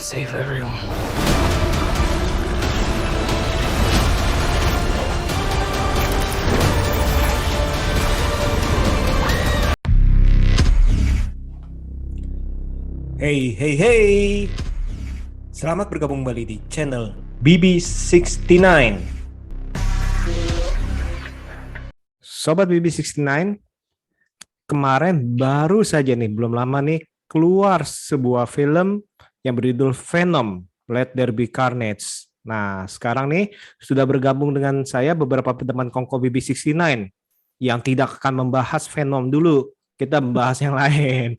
Save everyone. Hey, hey, hey. Selamat bergabung kembali di channel BB69. Sobat BB69, kemarin baru saja nih, belum lama nih, keluar sebuah film yang berjudul Venom, Let There Be Carnage. Nah, sekarang nih sudah bergabung dengan saya beberapa teman Kongko BB69 yang tidak akan membahas Venom dulu. Kita membahas yang lain.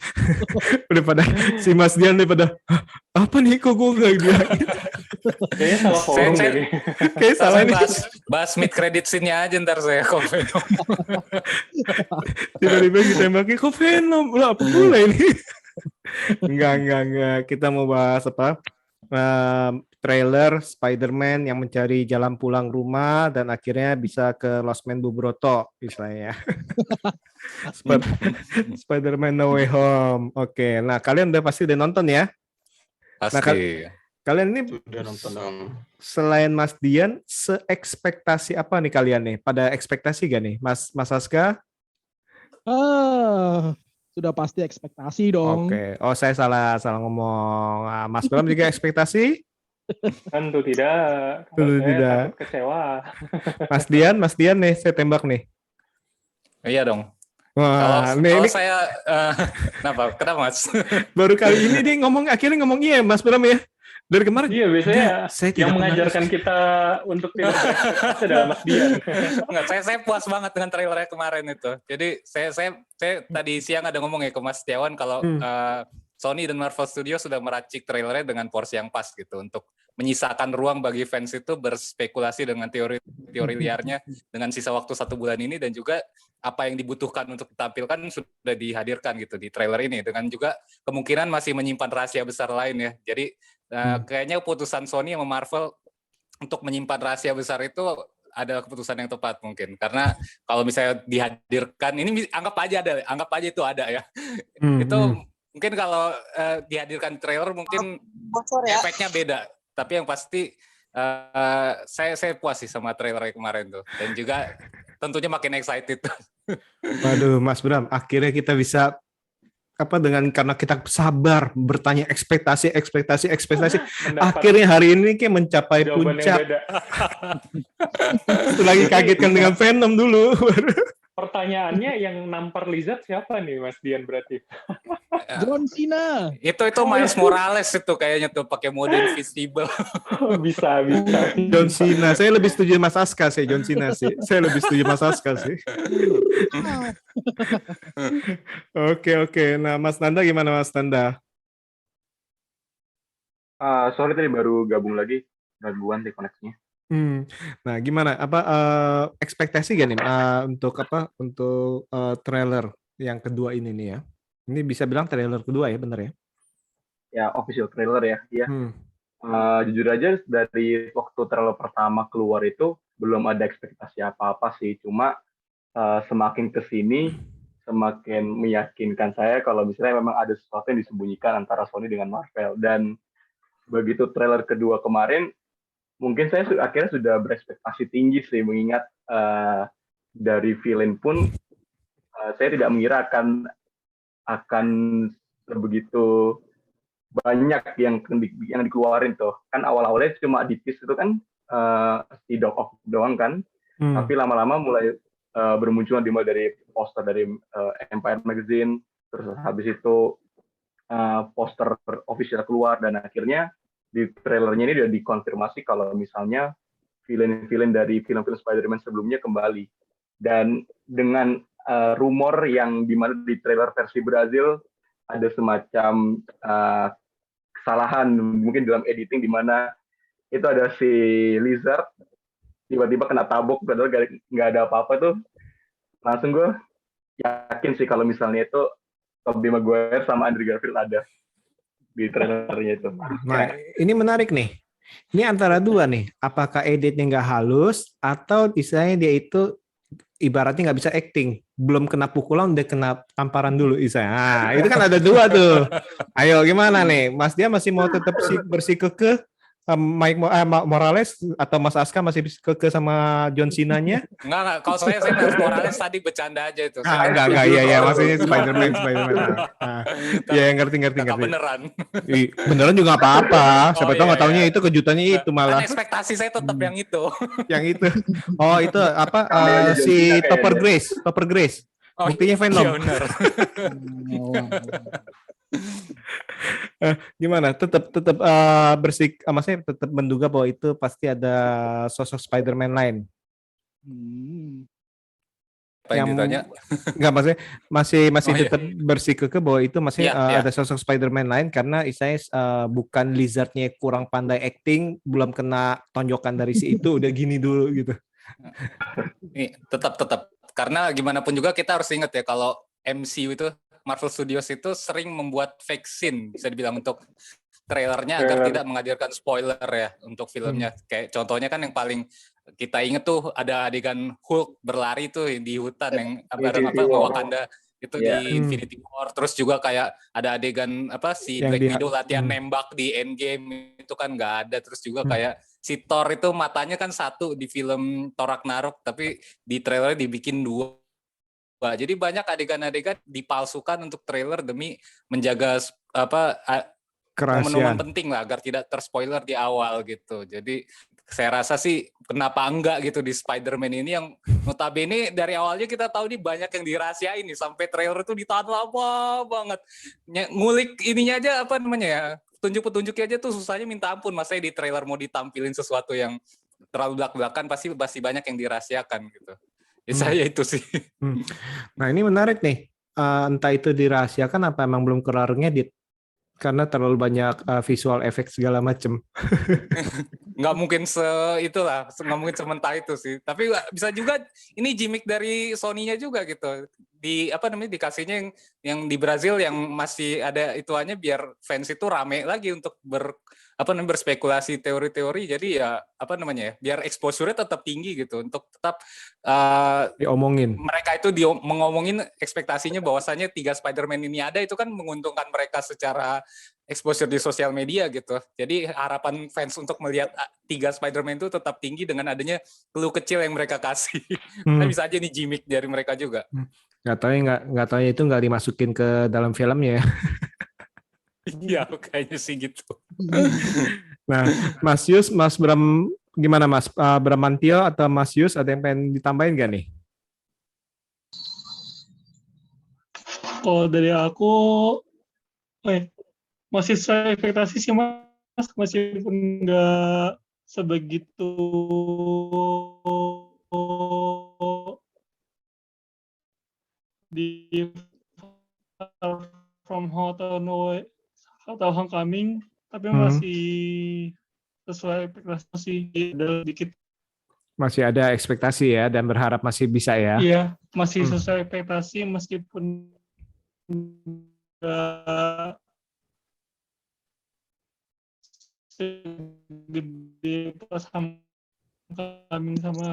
Daripada si Mas Dian daripada apa nih kok gue gak bilang Kayaknya salah forum Saya- deh. kayak salah nih. bahas mid credit scene-nya aja ntar saya komen. Tiba-tiba ditembaknya kok Venom lah, apa pula ini. Enggak, kita mau bahas apa, trailer Spider-Man yang mencari jalan pulang rumah dan akhirnya bisa ke Losmen Bubroto misalnya. Spider-Man No Way Home. Oke, nah kalian pasti udah nonton ya. Pasti. Kalian ini Udah nonton dong. selain Mas Dian, seekspektasi apa nih kalian nih? Pada ekspektasi gak nih, Mas Aska? Sudah pasti ekspektasi dong. Oke. Oh, saya salah ngomong. Mas Bram juga ekspektasi? Tentu tidak. Tentu Saya tidak. takut kecewa. Mas Dian nih, saya tembak nih. Iya dong. Wah, Kalau ini saya kenapa Mas? baru kali ini dia akhirnya ngomong iya, Mas Bram ya. Dari kemarin. Iya, biasanya Enggak, saya tidak yang pernah- mengajarkan kita untuk tidak berekspektasi adalah Mas Dian. Enggak, saya puas banget dengan trailernya kemarin itu. Jadi saya tadi siang ada ngomong ya ke Mas Setiawan kalau Sony dan Marvel Studios sudah meracik trailernya dengan porsi yang pas gitu untuk menyisakan ruang bagi fans itu berspekulasi dengan teori liarnya dengan sisa waktu 1 bulan ini, dan juga apa yang dibutuhkan untuk ditampilkan sudah dihadirkan gitu di trailer ini, dengan juga kemungkinan masih menyimpan rahasia besar lain ya. Jadi kayaknya keputusan Sony sama Marvel untuk menyimpan rahasia besar itu adalah keputusan yang tepat mungkin, karena kalau misalnya dihadirkan ini anggap aja itu ada ya. Itu mungkin kalau dihadirkan trailer mungkin efeknya beda, tapi yang pasti saya puas sih sama trailer kemarin tuh, dan juga tentunya makin excited. Waduh, Mas Bram, akhirnya kita bisa karena kita sabar bertanya ekspektasi. Mendapat Akhirnya hari ini kayak mencapai jawaban yang puncak. beda. Setelah dikagetkan dengan Venom dulu. Pertanyaannya yang nampar lizard siapa nih, Mas Dian berarti? John Cena. itu Miles Morales itu kayaknya tuh pakai mode invisible. Bisa. John Cena. Saya lebih setuju Mas Aska sih, John Cena sih. Saya lebih setuju Mas Aska sih. Oke. Nah, Mas Nanda gimana, Mas Nanda? Sorry tadi baru gabung lagi, gangguan di koneksinya. Nah, gimana? Ekspektasi gak nih untuk trailer yang kedua ini nih ya? Ini bisa bilang trailer kedua ya, bener ya? Ya, official trailer ya. Iya. Jujur aja dari waktu trailer pertama keluar itu belum ada ekspektasi apa-apa sih. Cuma semakin kesini semakin meyakinkan saya kalau misalnya memang ada sesuatu yang disembunyikan antara Sony dengan Marvel. Dan begitu trailer kedua kemarin, mungkin saya akhirnya sudah berekspektasi tinggi sih, mengingat dari villain pun saya tidak mengira akan sebegitu banyak yang dikeluarin tuh. Kan awal-awalnya cuma di tease itu kan si Doc Ock doang kan. Tapi lama-lama mulai bermunculan dimulai dari poster dari Empire Magazine, terus habis itu poster official keluar, dan akhirnya di trailernya ini udah dikonfirmasi kalau misalnya villain dari film-film Spider-Man sebelumnya kembali. Dan dengan rumor yang dimana di trailer versi Brazil ada semacam kesalahan mungkin dalam editing, di mana itu ada si Lizard tiba-tiba kena tabok padahal nggak ada apa-apa tuh, langsung gue yakin sih kalau misalnya itu Tobey Maguire sama Andrew Garfield ada di trailernya itu. Nah, ini menarik nih. Ini antara dua nih. Apakah editnya nggak halus atau misalnya dia itu ibaratnya nggak bisa acting, belum kena pukulan udah kena tamparan dulu Isa. Nah, itu kan ada dua tuh. Ayo gimana nih, Mas dia masih mau tetap bersikukuh Morales atau Mas Aska masih keke sama John Cena-nya? Enggak. Kalau saya Miles Morales tadi bercanda aja itu. Enggak, iya, maksudnya Spider-Man. Ya, ngerti. Beneran. Beneran juga apa-apa. Siapa tahu nggak taunya itu kejutannya itu malah. Kan ekspektasi saya tetap yang itu. Yang itu. Oh, itu apa? Si Topper Grace. Oh, Buktinya Venom. Iya benar. Gimana? Tetap maksudnya tetap menduga bahwa itu pasti ada sosok Spider-Man lain. Apa yang ditanya? Enggak, maksudnya masih tetap bersikukuh bahwa itu masih ada sosok Spider-Man lain karena istilahnya bukan Lizard-nya kurang pandai acting, belum kena tonjokan dari si itu udah gini dulu gitu. Nih, tetap karena gimana pun juga kita harus ingat ya kalau MCU itu Marvel Studios itu sering membuat fake scene bisa dibilang untuk trailernya agar tidak menghadirkan spoiler ya untuk filmnya. Kayak contohnya kan yang paling kita inget tuh ada adegan Hulk berlari tuh di hutan yang bareng Wakanda itu di Infinity War. Terus juga kayak ada adegan si Black Widow latihan nembak di Endgame itu kan nggak ada. Terus juga kayak si Thor itu matanya kan satu di film Thor Ragnarok tapi di trailernya dibikin dua. Jadi banyak adegan-adegan dipalsukan untuk trailer demi menjaga momen-momen penting lah agar tidak terspoiler di awal gitu. Jadi saya rasa sih kenapa enggak gitu di Spider-Man ini yang notabene dari awalnya kita tahu nih banyak yang dirahasiain nih sampai trailer itu ditahan lama banget. Ngulik ininya aja petunjuk-petunjuknya aja tuh susahnya minta ampun. Masa di trailer mau ditampilin sesuatu yang terlalu belak-belakan pasti banyak yang dirahasiakan gitu. Saya itu sih. Nah ini menarik nih. Entah itu dirahasiakan apa emang belum kelar ngedit karena terlalu banyak visual effect segala macem. Nggak mungkin nggak mungkin sementah itu sih. Tapi bisa juga ini gimmick dari Sony-nya juga gitu. Dikasihnya yang di Brazil yang masih ada ituannya biar fans itu rame lagi untuk berspekulasi teori-teori. Jadi biar exposure-nya tetap tinggi gitu untuk tetap diomongin. Mereka itu mengomongin ekspektasinya bahwasannya 3 Spider-Man ini ada itu kan menguntungkan mereka secara exposure di sosial media gitu. Jadi harapan fans untuk melihat 3 Spider-Man itu tetap tinggi dengan adanya clue kecil yang mereka kasih. Nah, bisa aja nih gimmick dari mereka juga. Nggak tahu itu nggak dimasukin ke dalam filmnya ya. Iya, kayaknya sih gitu. Nah, Mas Yus, Mas Bram, gimana Mas? Bramantio atau Mas Yus ada yang pengen ditambahin nggak nih? Kalau dari aku, masih sesuai ekspektasi sih Mas, meskipun nggak sebegitu di Far From Home atau Homecoming, tapi masih sesuai ekspektasi sih, ada dikit. Masih ada ekspektasi ya dan berharap masih bisa ya? Iya, masih sesuai ekspektasi meskipun nggak gede pas Homecoming sama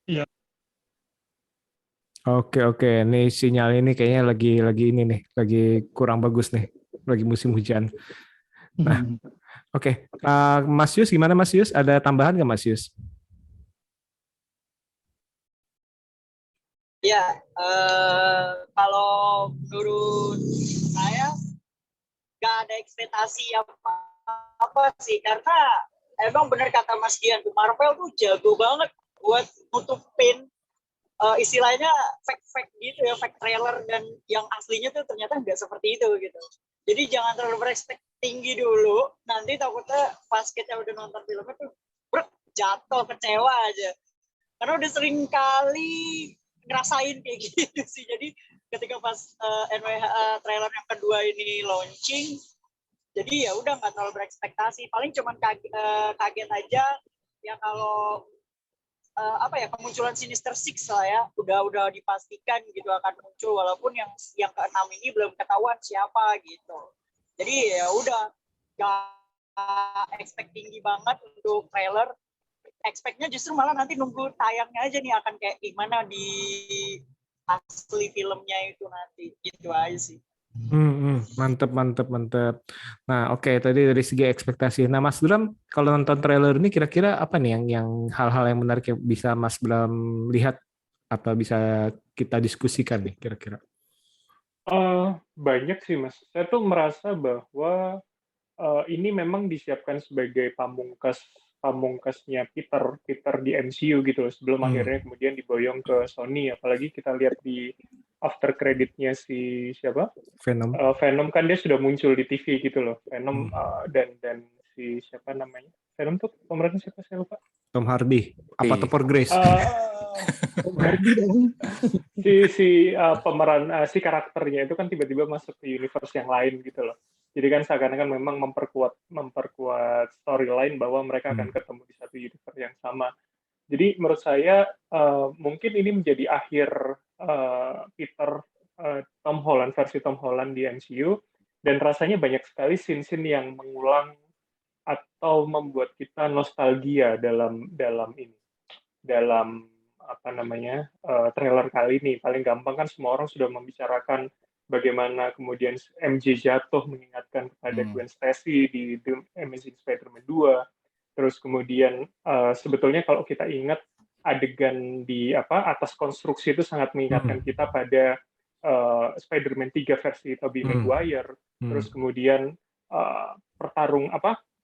ya. Oke, nih sinyal ini kayaknya lagi ini nih, lagi kurang bagus nih, lagi musim hujan. Nah, oke. Mas Yus gimana Mas Yus? Ada tambahan nggak Mas Yus? Ya, kalau menurut saya nggak ada ekspektasi apa sih, karena emang benar kata Mas Dian, Marvel tuh jago banget buat nutupin istilahnya fake gitu ya, fake trailer, dan yang aslinya tuh ternyata nggak seperti itu gitu. Jadi jangan terlalu berekspektasi tinggi dulu, nanti takutnya pas kita udah nonton filmnya tuh jatuh kecewa aja. Karena udah sering kali ngerasain kayak gitu sih. Jadi ketika pas NWH trailer yang kedua ini launching, jadi ya udah nggak terlalu berekspektasi, paling cuman kaget aja ya kalau kemunculan Sinister Six lah ya, udah dipastikan gitu akan muncul, walaupun yang ke-6 ini belum ketahuan siapa gitu. Jadi ya udah nggak expect tinggi banget untuk trailer, expect-nya justru malah nanti nunggu tayangnya aja nih akan kayak gimana di asli filmnya itu nanti. Gitu aja sih. Mantep. Nah, oke, tadi dari segi ekspektasi. Nah, Mas Bram, kalau nonton trailer ini kira-kira apa nih yang hal-hal yang menarik yang bisa Mas Bram lihat atau bisa kita diskusikan nih kira-kira? Banyak sih Mas. Saya tuh merasa bahwa ini memang disiapkan sebagai pamungkasnya Peter di MCU gitu loh, sebelum akhirnya kemudian diboyong ke Sony. Apalagi kita lihat di after credit-nya si siapa? Venom. Venom kan dia sudah muncul di TV gitu loh. Venom dan si siapa namanya? Venom tuh pemerannya siapa saya lupa. Tom Hardy. Apa Topper Grace? Tom Hardy dong. si pemeran si karakternya itu kan tiba-tiba masuk ke universe yang lain gitu loh. Jadi kan seakan-akan memang memperkuat storyline bahwa mereka akan ketemu di satu universe yang sama. Jadi menurut saya mungkin ini menjadi akhir Peter Tom Holland versi Tom Holland di MCU, dan rasanya banyak sekali scene-scene yang mengulang atau membuat kita nostalgia dalam apa namanya trailer kali ini. Paling gampang kan semua orang sudah membicarakan bagaimana kemudian MJ jatuh mengingatkan kepada Gwen Stacy di The Amazing Spider-Man 2. Terus kemudian sebetulnya kalau kita ingat adegan di atas konstruksi itu sangat mengingatkan kita pada Spider-Man 3 versi Tobey Maguire. Terus kemudian pertarung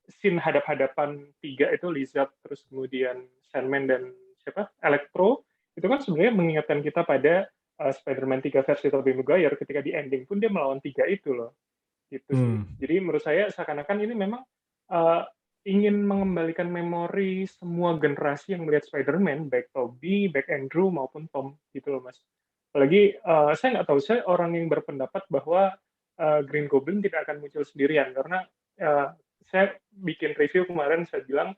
scene hadap-hadapan 3 itu Lizard, terus kemudian Sandman dan Electro, itu kan sebenarnya mengingatkan kita pada Spider-Man 3 versi Tobey Maguire. Ketika di ending pun dia melawan 3 itu loh. Gitu sih. Jadi menurut saya seakan-akan ini memang ingin mengembalikan memori semua generasi yang melihat Spider-Man, baik Tobey, baik Andrew maupun Tom gitu loh Mas. Apalagi saya nggak tahu, saya orang yang berpendapat bahwa Green Goblin tidak akan muncul sendirian, karena saya bikin review kemarin, saya bilang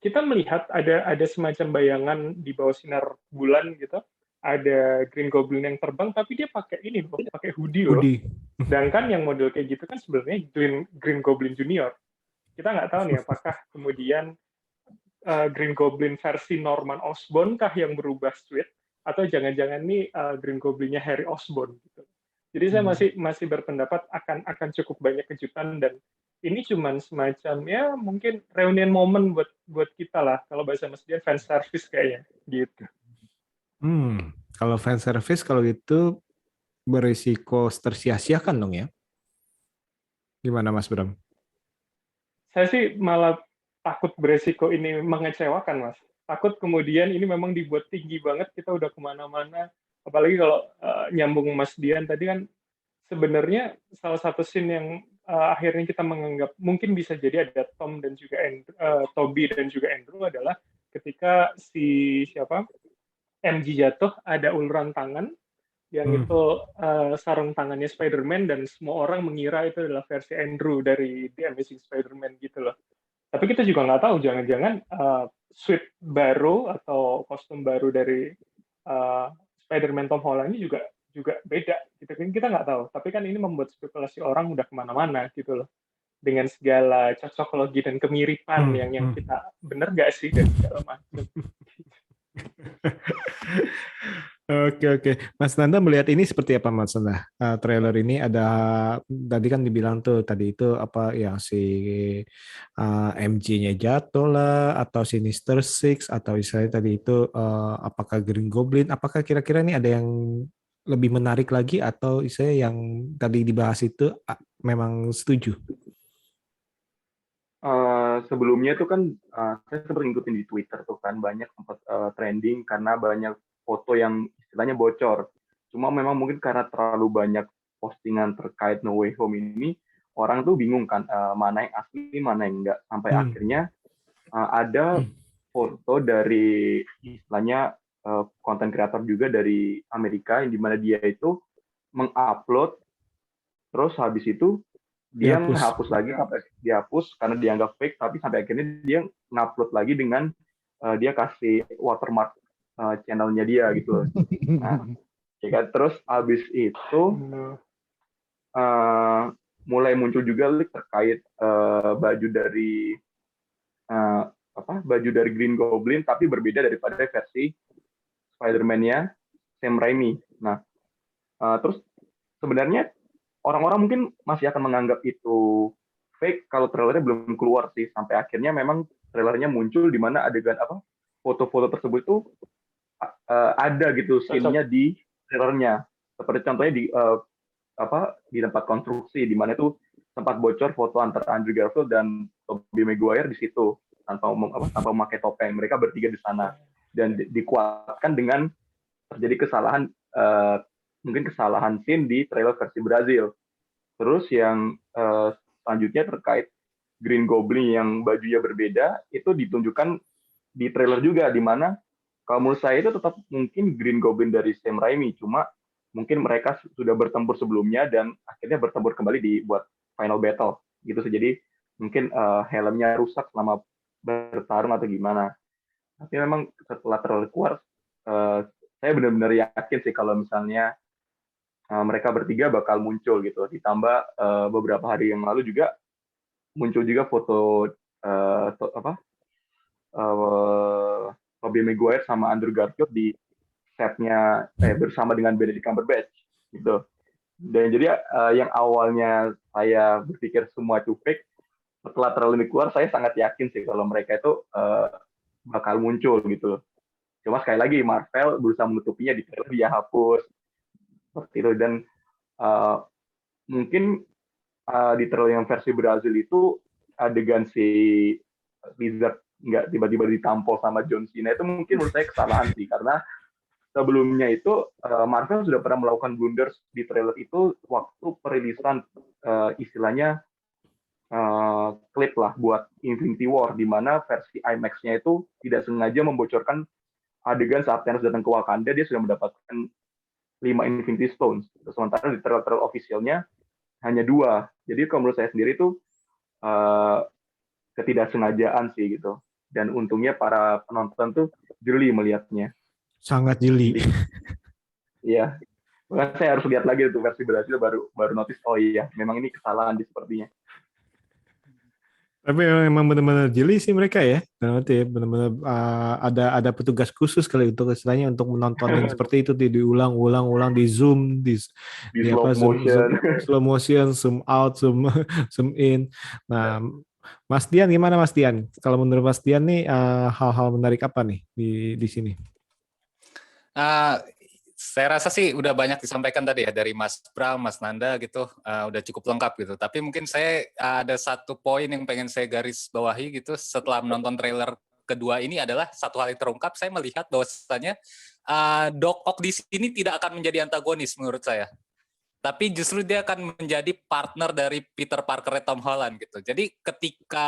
kita melihat ada semacam bayangan di bawah sinar bulan gitu, ada Green Goblin yang terbang tapi dia pakai ini loh, pakai hoodie loh. Sedangkan yang model kayak gitu kan sebenarnya Green Goblin Junior. Kita nggak tahu nih apakah kemudian Green Goblin versi Norman Osborn kah yang berubah suit, atau jangan-jangan nih Green Goblinnya Harry Osborn gitu. Jadi saya masih berpendapat akan cukup banyak kejutan, dan ini cuman semacam ya mungkin reunion moment buat kita lah, kalau bahasa Mas Dian fan service kayaknya gitu. Kalau fan service kalau gitu berisiko tersia-siakan dong ya. Gimana Mas Bram? Saya sih malah takut beresiko ini mengecewakan Mas. Takut kemudian ini memang dibuat tinggi banget, kita udah kemana-mana. Apalagi kalau nyambung Mas Dian tadi kan, sebenarnya salah satu scene yang akhirnya kita menganggap mungkin bisa jadi ada Tom dan juga Tobey dan juga Andrew adalah ketika si MJ jatuh, ada uluran tangan yang itu sarung tangannya Spider-Man, dan semua orang mengira itu adalah versi Andrew dari The Amazing Spider-Man gitu loh. Tapi kita juga nggak tahu, jangan-jangan suit baru atau kostum baru dari Spider-Man Tom Holland ini juga beda gitu kan, kita nggak tahu. Tapi kan ini membuat spekulasi orang udah kemana-mana gitu loh, dengan segala cocokologi dan kemiripan yang kita bener nggak sih dan segala macam. Oke. Mas Nanda melihat ini seperti apa Mas Nanda? Trailer ini ada tadi kan dibilang tuh tadi itu apa yang si MJ-nya jatuh lah, atau Sinister Six, atau misalnya tadi itu apakah Green Goblin? Apakah kira-kira ini ada yang lebih menarik lagi, atau saya yang tadi dibahas itu memang setuju? Sebelumnya itu kan saya sempat ngikutin di Twitter tuh kan, banyak sempat trending karena banyak foto yang istilahnya bocor. Cuma memang mungkin karena terlalu banyak postingan terkait No Way Home ini, orang tuh bingung kan mana yang asli, mana yang enggak. Sampai akhirnya ada foto dari istilahnya konten kreator juga dari Amerika, yang dimana dia itu mengupload, terus habis itu dia menghapus lagi, sampai dihapus karena dianggap fake, tapi sampai akhirnya dia ngupload lagi dengan dia kasih watermark channelnya dia gitu loh. Nah, ya kan, terus habis itu mulai muncul juga leak terkait baju dari baju dari Green Goblin tapi berbeda daripada versi Spider-Man-nya Sam Raimi. Nah, terus sebenarnya orang-orang mungkin masih akan menganggap itu fake kalau trailernya belum keluar sih, sampai akhirnya memang trailernya muncul di mana adegan foto-foto tersebut itu ada gitu scene-nya di trailernya. Seperti contohnya di tempat konstruksi di mana itu sempat bocor foto antara Andrew Garfield dan Tobey Maguire di situ tanpa memakai topeng. Mereka bertiga di sana dan dikuatkan dengan terjadi kesalahan mungkin kesalahan scene di trailer versi Brazil. Terus yang selanjutnya terkait Green Goblin yang bajunya berbeda itu ditunjukkan di trailer juga, di mana kalau menurut saya itu tetap mungkin Green Goblin dari Sam Raimi, cuma mungkin mereka sudah bertempur sebelumnya dan akhirnya bertempur kembali dibuat final battle gitu sih. Jadi mungkin helmnya rusak selama bertarung atau gimana. Tapi memang setelah trailer keluar saya benar-benar yakin sih kalau misalnya mereka bertiga bakal muncul gitu. Ditambah beberapa hari yang lalu juga muncul juga foto Tobey Maguire sama Andrew Garfield di setnya bersama dengan Benedict Cumberbatch gitu. Dan jadi yang awalnya saya berpikir semua itu fake, setelah trailer ini keluar saya sangat yakin sih kalau mereka itu bakal muncul gitu. Cuma sekali lagi Marvel berusaha menutupinya di trailer, dia hapus seperti itu. Dan mungkin di trailer yang versi Brazil itu adegan si Lizard nggak tiba-tiba ditampol sama John Cena itu mungkin menurut saya kesalahan sih, karena sebelumnya itu Marvel sudah pernah melakukan blunders di trailer itu waktu perilisan istilahnya klip lah buat Infinity War, di mana versi IMAX-nya itu tidak sengaja membocorkan adegan saat Thanos datang ke Wakanda, dia sudah mendapatkan 5 Infinity Stones. Sementara di trailer officialnya hanya 2. Jadi kalau menurut saya sendiri itu ketidaksengajaan sih gitu. Dan untungnya para penonton tuh jeli melihatnya. Sangat jeli. Iya. Makanya saya harus lihat lagi tuh versi Brazil baru notice, oh iya, memang ini kesalahan di sepertinya. Tapi memang benar-benar jeli sih mereka ya. Nanti benar-benar ada petugas khusus kali untuk istilahnya untuk menonton yang seperti itu diulang-ulang di zoom di slow motion, slow motion, zoom out, zoom in. Nah, Mas Dian gimana Mas Dian? Kalau menurut Mas Dian nih hal-hal menarik apa nih di sini? Saya rasa sih udah banyak disampaikan tadi ya dari Mas Bram, Mas Nanda gitu, udah cukup lengkap gitu. Tapi mungkin saya ada satu poin yang pengen saya garis bawahi gitu setelah menonton trailer kedua ini adalah satu hal yang terungkap. Saya melihat bahwasanya Doc Ock di sini tidak akan menjadi antagonis menurut saya. Tapi justru dia akan menjadi partner dari Peter Parker Tom Holland gitu. Jadi ketika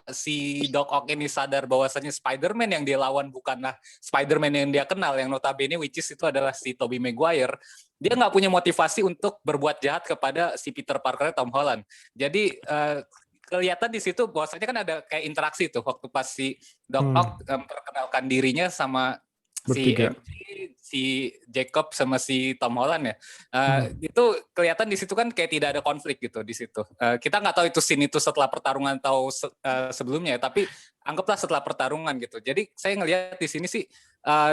si Doc Ock ini sadar bahwasanya Spider-Man yang dia lawan bukanlah Spider-Man yang dia kenal, yang notabene which is itu adalah si Tobey Maguire, dia nggak punya motivasi untuk berbuat jahat kepada si Peter Parker Tom Holland. Jadi kelihatan di situ bahwasanya kan ada kayak interaksi tuh waktu pas si Doc Ock memperkenalkan dirinya sama Bertiga. si Jacob sama si Tom Holland ya, itu kelihatan di situ kan kayak tidak ada konflik gitu di situ. Kita nggak tahu itu scene itu setelah pertarungan atau sebelumnya, tapi anggaplah setelah pertarungan gitu. Jadi saya ngelihat di sini sih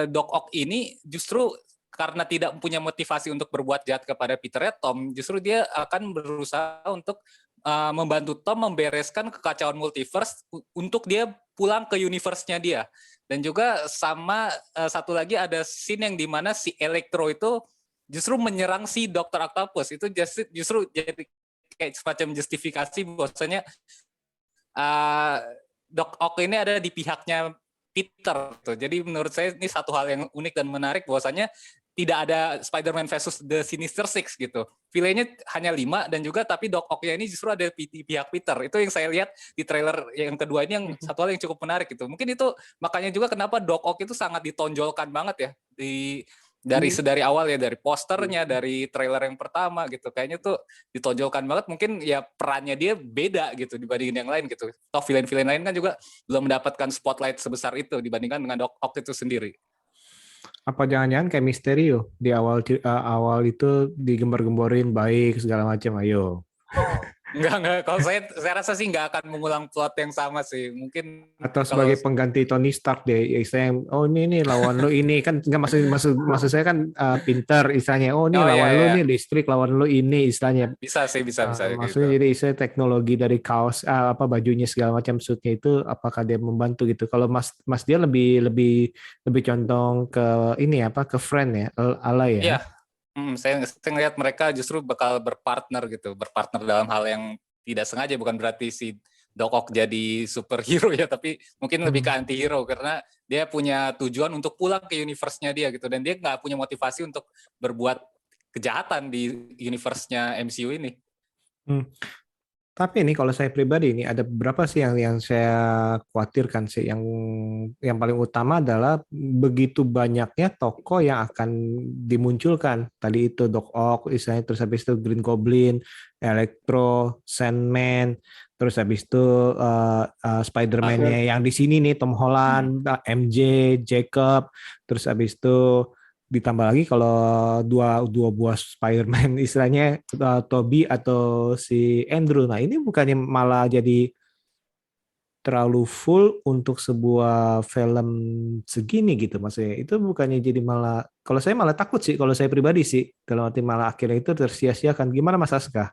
Doc Ock ini justru karena tidak punya motivasi untuk berbuat jahat kepada Peter Tom, justru dia akan berusaha untuk membantu Tom membereskan kekacauan multiverse untuk dia pulang ke universe-nya dia. Dan juga sama satu lagi ada scene yang dimana si Electro itu justru menyerang si Dr. Octopus. Itu justru jadi kayak semacam justifikasi bahwasanya Doc Ock ini ada di pihaknya Peter. Jadi menurut saya ini satu hal yang unik dan menarik bahwasanya tidak ada Spider-Man versus The Sinister Six gitu. Villainnya hanya 5 dan juga tapi Doc Ock-nya ini justru ada di pihak Peter. Itu yang saya lihat di trailer yang kedua ini yang satu hal yang cukup menarik gitu. Mungkin itu makanya juga kenapa Doc Ock itu sangat ditonjolkan banget ya dari awal ya, dari posternya, dari trailer yang pertama gitu. Kayaknya tuh ditonjolkan banget, mungkin ya perannya dia beda gitu dibandingin yang lain gitu. Toh villain-villain lain kan juga belum mendapatkan spotlight sebesar itu dibandingkan dengan Doc Ock itu sendiri. Apa jangan-jangan kayak Mysterio di awal itu digembar-gemborin baik segala macam, ayo. Enggak. Kalau saya rasa sih nggak akan mengulang plot yang sama sih. Mungkin Atau kalau sebagai pengganti Tony Stark deh, ya istilahnya, oh ini lawan lo ini kan nggak maksud saya kan pinter istilahnya, oh ini lawan lo ya nih listrik, lawan lo ini istilahnya. bisa sih bisa kayak gitu. Maksudnya jadi istilah teknologi dari kaos apa bajunya segala macam suitnya itu apakah dia membantu gitu? Kalau Mas dia lebih condong ke ini apa ke friend ya, ala ya. Iya. Saya ngelihat mereka justru bakal berpartner dalam hal yang tidak sengaja, bukan berarti si Doc Ock jadi superhero ya, tapi mungkin lebih ke anti-hero karena dia punya tujuan untuk pulang ke universe-nya dia gitu, dan dia nggak punya motivasi untuk berbuat kejahatan di universe-nya MCU ini. Tapi ini kalau saya pribadi ini ada beberapa sih yang saya khawatirkan sih. Yang paling utama adalah begitu banyaknya tokoh yang akan dimunculkan. Tadi itu Doc Ock, istilahnya, terus habis itu Green Goblin, Electro, Sandman, terus habis itu Spider-Man-nya yang di sini nih Tom Holland, MJ, Jacob, terus habis itu ditambah lagi kalau dua buah Spider-Man istilahnya Tobey atau si Andrew. Nah ini bukannya malah jadi terlalu full untuk sebuah film segini gitu maksudnya. Itu bukannya jadi malah, kalau saya malah takut sih, kalau saya pribadi sih, dalam arti malah akhirnya itu tersia-siakan. Gimana Mas Aska?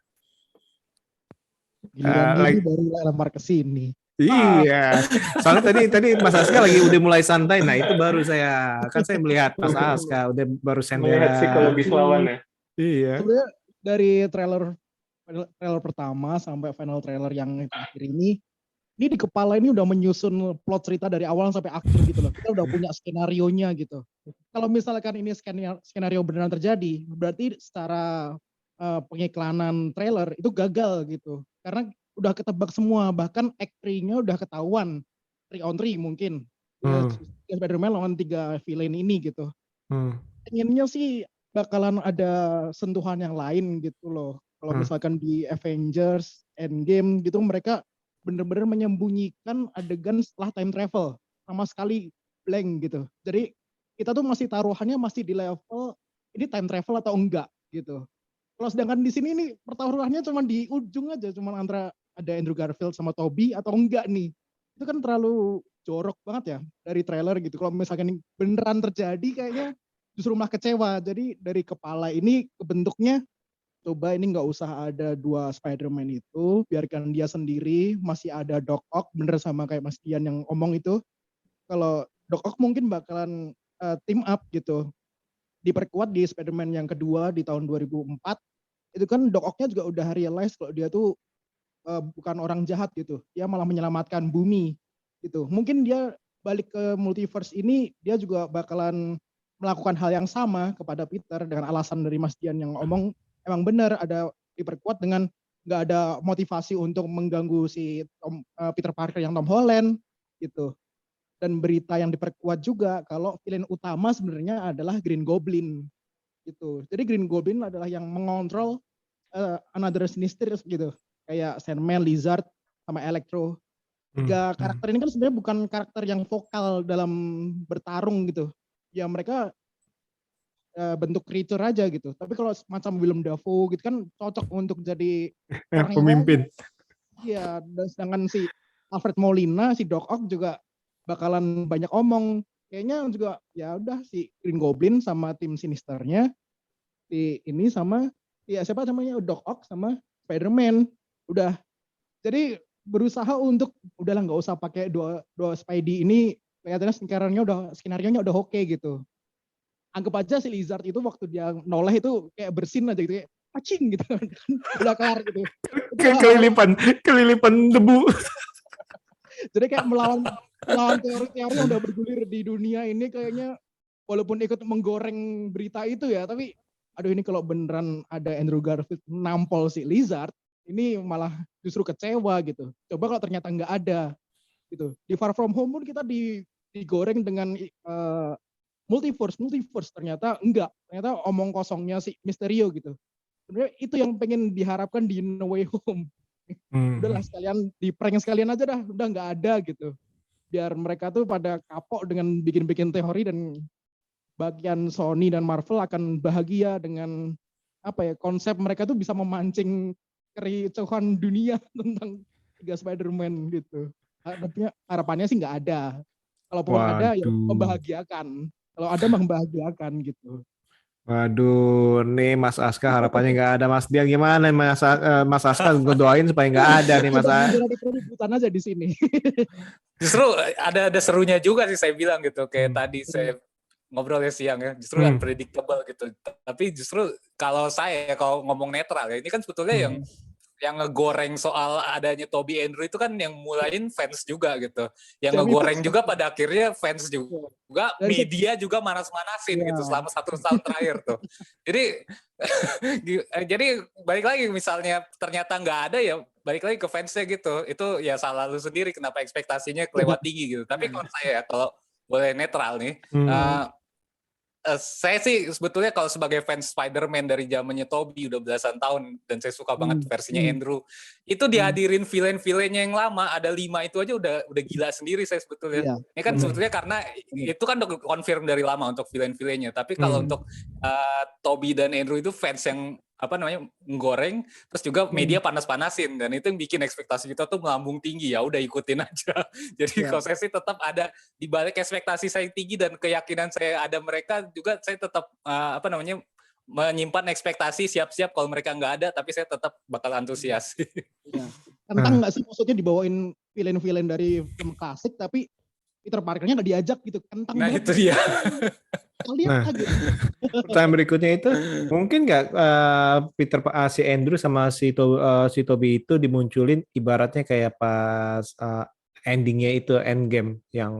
Giliran baru lempar ke sini. Iya, soalnya tadi Mas Aska lagi udah mulai santai, nah itu baru saya melihat Mas Aska udah baru santai. Melihat psikologis lawan ya. Iya. Sebenarnya dari trailer pertama sampai final trailer yang terakhir ini di kepala ini udah menyusun plot cerita dari awal sampai akhir gitu loh. Kita udah punya skenario-nya gitu. Kalau misalkan ini skenario beneran terjadi, berarti secara pengiklanan trailer itu gagal gitu. Karena udah ketebak semua, bahkan act 3-nya udah ketahuan 3 on 3 mungkin. Spider-Man lawan 3 villain ini gitu. Pengennya sih bakalan ada sentuhan yang lain gitu loh. Kalau misalkan di Avengers Endgame gitu mereka bener-bener menyembunyikan adegan setelah time travel, sama sekali blank gitu. Jadi kita tuh masih taruhannya masih di level ini time travel atau enggak gitu. Kalau sedangkan di sini nih pertaruhannya cuma di ujung aja, cuma antara ada Andrew Garfield sama Tobey atau enggak nih. Itu kan terlalu jorok banget ya dari trailer gitu. Kalau misalkan ini beneran terjadi kayaknya justru malah kecewa. Jadi dari kepala ini kebentuknya coba ini nggak usah ada 2 Spider-Man itu, biarkan dia sendiri, masih ada Doc Ock, bener sama kayak Mas Dian yang ngomong itu. Kalau Doc Ock mungkin bakalan team up gitu. Diperkuat di Spider-Man yang kedua di tahun 2004, itu kan Doc Ock-nya juga udah realize kalau dia tuh bukan orang jahat gitu, dia malah menyelamatkan bumi gitu. Mungkin dia balik ke multiverse ini, dia juga bakalan melakukan hal yang sama kepada Peter dengan alasan dari Mas Dian yang ngomong emang benar ada diperkuat dengan nggak ada motivasi untuk mengganggu si Peter Parker yang Tom Holland gitu. Dan berita yang diperkuat juga kalau villain utama sebenarnya adalah Green Goblin gitu. Jadi Green Goblin adalah yang mengontrol Another Sinister gitu. Kayak Sandman, Lizard, sama Electro. 3 karakter ini kan sebenarnya bukan karakter yang vokal dalam bertarung gitu. Ya mereka bentuk creature aja gitu. Tapi kalau macam Willem Dafoe gitu kan cocok untuk jadi orang pemimpin. Iya, dan sedangkan si Alfred Molina, si Doc Ock juga bakalan banyak omong. Kayaknya juga ya udah si Green Goblin sama tim Sinisternya, si ini sama ya siapa namanya Doc Ock sama Spider-Man. Udah. Jadi berusaha untuk udahlah nggak usah pakai dua Spidey ini, kelihatannya skenario-nya udah oke gitu. Anggap aja si Lizard itu waktu dia noleh itu kayak bersin aja gitu, kayak pacing gitu kan. Udah kelar gitu. Kelilipan debu. Jadi kayak melawan teori-teori yang udah bergulir di dunia ini kayaknya, walaupun ikut menggoreng berita itu ya, tapi aduh ini kalau beneran ada Andrew Garfield nampol si Lizard, ini malah justru kecewa gitu. Coba kalau ternyata nggak ada gitu. Di Far From Home pun kita digoreng dengan multiverse ternyata enggak, ternyata omong kosongnya si Mysterio gitu. Sebenarnya itu yang pengen diharapkan di No Way Home. Udahlah sekalian di prank sekalian aja dah, udah nggak ada gitu. Biar mereka tuh pada kapok dengan bikin-bikin teori, dan bagian Sony dan Marvel akan bahagia dengan apa ya, konsep mereka tuh bisa memancing kericuhan dunia tentang 3 Spider-Man gitu. Harapannya sih nggak ada. Kalaupun ada ya membahagiakan. Kalau ada membahagiakan gitu. Waduh, nih Mas Aska harapannya nggak ada. Mas Dian gimana Mas Aska ngedoain supaya nggak ada nih Mas Aska. Ada keributan aja di sini. Justru ada serunya juga sih saya bilang gitu. Kayak tadi saya ngobrolnya siang ya, justru unpredictable gitu. Tapi justru kalau ngomong netral ya, ini kan sebetulnya yang ngegoreng soal adanya Tobey Andrew itu kan yang mulain fans juga gitu. Yang ngegoreng juga pada akhirnya fans juga, media juga manas-manasin gitu selama 1 tahun terakhir tuh. Jadi balik lagi misalnya ternyata nggak ada ya balik lagi ke fansnya gitu. Itu ya salah lu sendiri kenapa ekspektasinya kelewat tinggi gitu. Tapi kalau boleh netral nih, saya sih sebetulnya kalau sebagai fans Spider-Man dari zamannya Tobey udah belasan tahun dan saya suka banget versinya Andrew, itu dihadirin villain-villainnya yang lama ada 5 itu aja udah gila sendiri saya sebetulnya. Ini kan sebetulnya karena itu kan udah confirm dari lama untuk villain-villainnya. Tapi kalau untuk Tobey dan Andrew itu fans yang menggoreng, terus juga media panas-panasin dan itu yang bikin ekspektasi kita tuh melambung tinggi, ya udah ikutin aja. Jadi kalau saya sih tetap ada di balik ekspektasi saya tinggi dan keyakinan saya ada mereka juga saya tetap menyimpan ekspektasi siap-siap kalau mereka nggak ada, tapi saya tetap bakal antusias. Tentang nggak sih maksudnya dibawain villain-villain dari film klasik tapi Peter Parker-nya nggak diajak gitu, kentang banget. Itu dia. Pertanyaan berikutnya itu mungkin nggak si Andrew sama si Tobey itu dimunculin ibaratnya kayak pas endingnya itu Endgame yang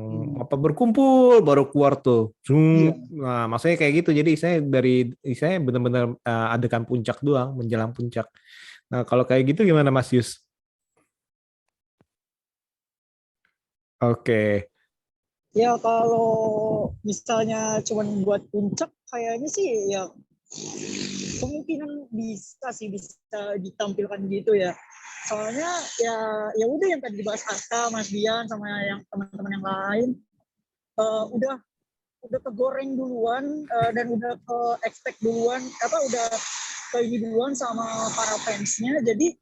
berkumpul baru keluar tuh. Nah, maksudnya kayak gitu. Jadi saya benar-benar adegan puncak doang menjelang puncak. Nah, kalau kayak gitu gimana Mas Yus? Oke. Ya kalau misalnya cuman buat puncak kayaknya sih ya kemungkinan bisa ditampilkan gitu ya. Soalnya ya udah yang tadi dibahas Aska, Mas Dian sama yang teman-teman yang lain udah kegoreng duluan dan udah ke expect duluan udah ke ini duluan sama para fansnya. Jadi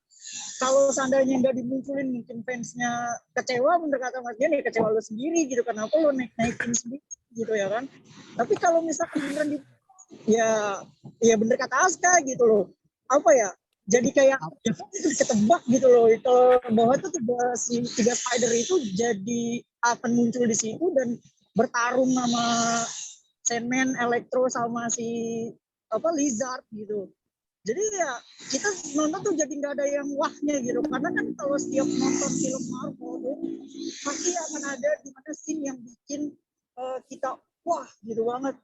kalau seandainya nggak dimunculin mungkin fansnya kecewa, bener kata Mas Dian, ya kecewa lo sendiri gitu, kenapa lo naikin sendiri gitu ya kan. Tapi kalau misalkan beneran ya bener kata Aska gitu loh, jadi kayak ketebak gitu loh bahwa itu tiga Spider itu jadi akan muncul di situ dan bertarung sama Sandman, Electro sama si Lizard gitu. Jadi ya kita nonton tuh jadi nggak ada yang wahnya gitu, karena kan kalau setiap nonton film Marvel tuh pasti akan ada di mana scene yang bikin kita wah gitu banget.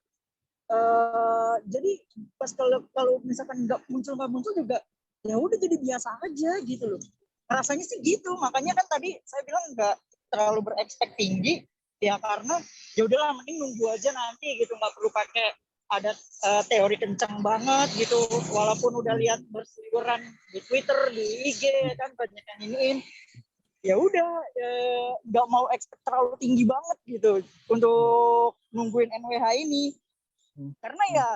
Jadi pas kalau misalkan nggak muncul juga ya udah jadi biasa aja gitu loh. Rasanya sih gitu, makanya kan tadi saya bilang nggak terlalu berekspek tinggi ya, karena ya udahlah mending nunggu aja nanti gitu, nggak perlu pakai ada teori kencang banget gitu, walaupun udah lihat berseliweran di Twitter, di IG kan banyak yang iniin. Ya udah nggak mau expect terlalu tinggi banget gitu untuk nungguin NWH ini. Karena ya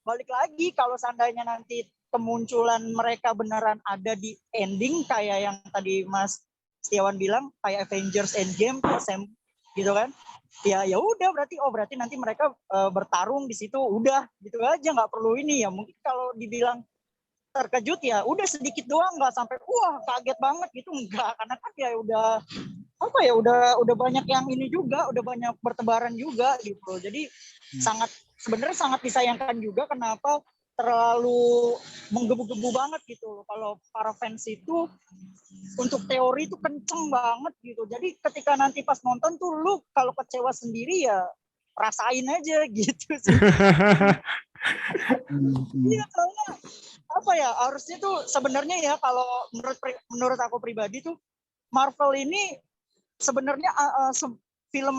balik lagi kalau seandainya nanti kemunculan mereka beneran ada di ending kayak yang tadi Mas Setiawan bilang kayak Avengers Endgame gitu kan. Ya udah berarti nanti mereka bertarung di situ, udah gitu aja, nggak perlu ini ya. Mungkin kalau dibilang terkejut ya udah sedikit doang, nggak sampai wah kaget banget gitu, enggak, karena kan ya udah banyak yang ini juga, udah banyak bertebaran juga gitu. Jadi sebenarnya sangat disayangkan juga kenapa terlalu menggebu-gebu banget gitu. Kalau para fans itu untuk teori itu kenceng banget gitu. Jadi ketika nanti pas nonton tuh lu kalau kecewa sendiri ya rasain aja gitu sih. Iya, soalnya harusnya tuh sebenarnya ya kalau menurut aku pribadi tuh Marvel ini sebenarnya film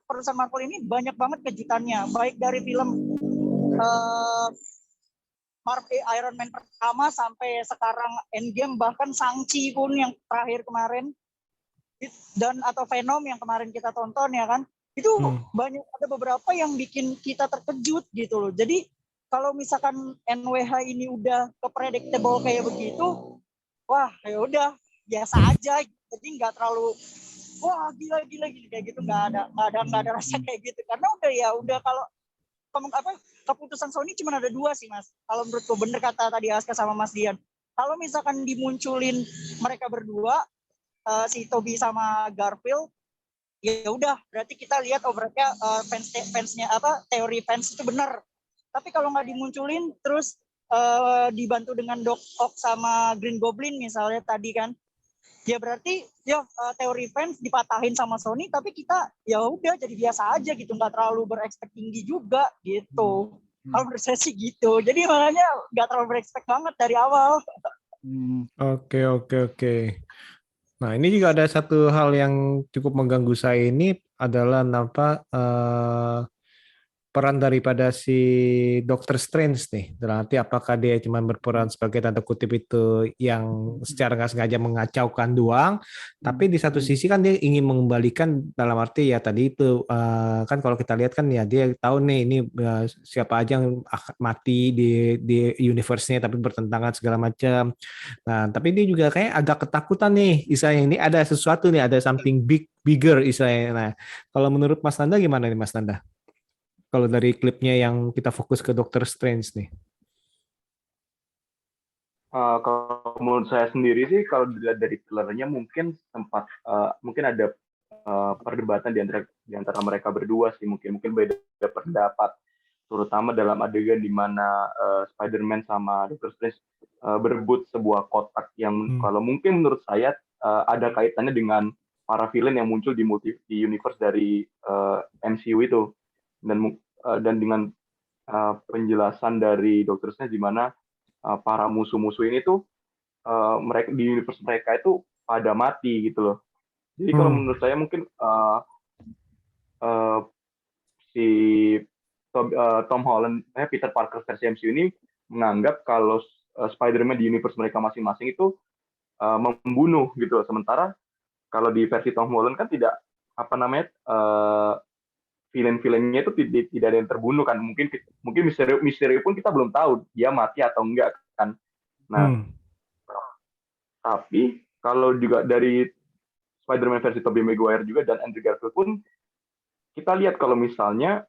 perusahaan Marvel ini banyak banget kejutannya, baik dari film Iron Man pertama sampai sekarang Endgame, bahkan Shang-Chi pun yang terakhir kemarin, dan atau Venom yang kemarin kita tonton ya kan, itu banyak, ada beberapa yang bikin kita terkejut gitu loh. Jadi kalau misalkan NWH ini udah ke predictable kayak begitu, wah ya udah biasa aja, jadi nggak terlalu wah gila kayak gitu, nggak ada rasa kayak gitu, karena udah kalau keputusan Sony cuma ada 2 sih Mas. Kalau menurutku bener kata tadi Aska sama Mas Dian. Kalau misalkan dimunculin mereka berdua, si Toby sama Garfield, ya udah berarti kita lihat mereka fansnya teori fans itu benar. Tapi kalau nggak dimunculin terus dibantu dengan Doc Ock sama Green Goblin misalnya tadi kan, ya berarti teori fans dipatahin sama Sony, tapi kita ya udah jadi biasa aja gitu, nggak terlalu berekspek tinggi juga gitu. Kalau menurut saya sih gitu, jadi makanya nggak terlalu berekspek banget dari awal. Oke. Nah, ini juga ada satu hal yang cukup mengganggu saya ini adalah peran daripada si Dr. Strange nih. Berarti apakah dia cuma berperan sebagai tanda kutip itu yang secara nggak sengaja mengacaukan doang, tapi di satu sisi kan dia ingin mengembalikan, dalam arti ya tadi itu kan kalau kita lihat kan ya dia tahu nih ini siapa aja yang mati di universe-nya tapi bertentangan segala macam. Nah, tapi dia juga kayak agak ketakutan nih, istilahnya ini ada sesuatu nih, ada something bigger istilahnya. Nah, kalau menurut Mas Nanda gimana nih Mas Nanda? Kalau dari klipnya yang kita fokus ke Doctor Strange nih. Kalau menurut saya sendiri sih, kalau dilihat dari trailernya mungkin sempat mungkin ada perdebatan di antara mereka berdua sih, mungkin beda pendapat, terutama dalam adegan di mana Spider-Man sama Doctor Strange berebut sebuah kotak yang kalau mungkin menurut saya ada kaitannya dengan para villain yang muncul di universe dari MCU itu, dan dengan penjelasan dari Doctor Strange di mana para musuh-musuh ini tuh mereka di universe mereka itu pada mati gitu loh. Jadi kalau menurut saya mungkin si Tom Holland, Peter Parker versi MCU ini menganggap kalau Spider-Man di universe mereka masing-masing itu membunuh gitu loh. Sementara kalau di versi Tom Holland kan tidak villain-villainnya itu tidak ada yang terbunuh kan. Mungkin misteri pun kita belum tahu dia mati atau enggak kan. Nah, tapi kalau juga dari Spider-Man versi Tobey Maguire juga dan Andrew Garfield pun kita lihat kalau misalnya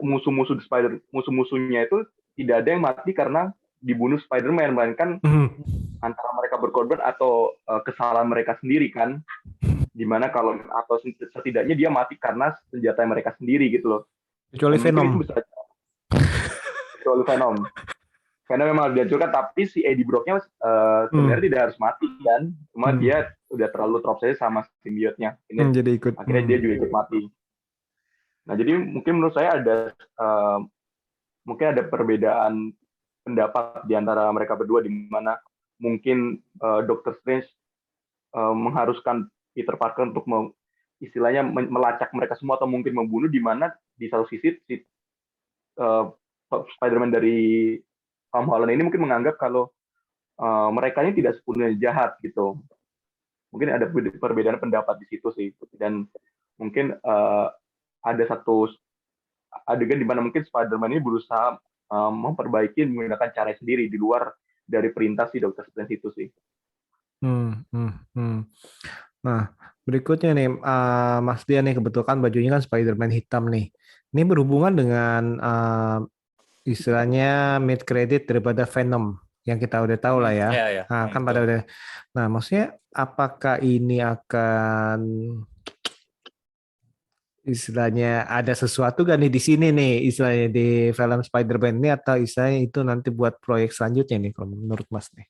musuh-musuhnya itu tidak ada yang mati karena dibunuh Spider-Man, melainkan antara mereka berkorban atau kesalahan mereka sendiri kan. Dimana atau setidaknya dia mati karena senjata mereka sendiri gitu loh. Kecuali Venom. Kecuali Venom. Venom memang harus dihancurkan, tapi si Eddie Brock-nya sebenarnya tidak harus mati kan. Cuma dia udah terlalu terobsesi sama simbiotnya. Jadi ikut. Akhirnya dia juga ikut mati. Nah, jadi mungkin menurut saya mungkin ada perbedaan pendapat di antara mereka berdua, di mana mungkin Doctor Strange mengharuskan Peter Parker untuk istilahnya melacak mereka semua atau mungkin membunuh, di mana di satu sisi Spider-Man dari Tom Holland ini mungkin menganggap kalau mereka ini tidak sepenuhnya jahat gitu. Mungkin ada perbedaan pendapat di situ sih, dan mungkin ada satu adegan di mana mungkin Spider-Man ini berusaha memperbaiki menggunakan cara sendiri di luar dari perintah si Dr. Strange itu sih. Nah, berikutnya nih, Mas Dian nih, kebetulan bajunya kan Spider-Man hitam nih. Ini berhubungan dengan istilahnya mid credit daripada Venom yang kita udah tahu lah ya. Nah, kan pada udah. Nah, maksudnya apakah ini akan istilahnya ada sesuatu gak nih di sini nih, istilahnya di film Spider-Man ini, atau istilahnya itu nanti buat proyek selanjutnya nih kalau menurut Mas nih?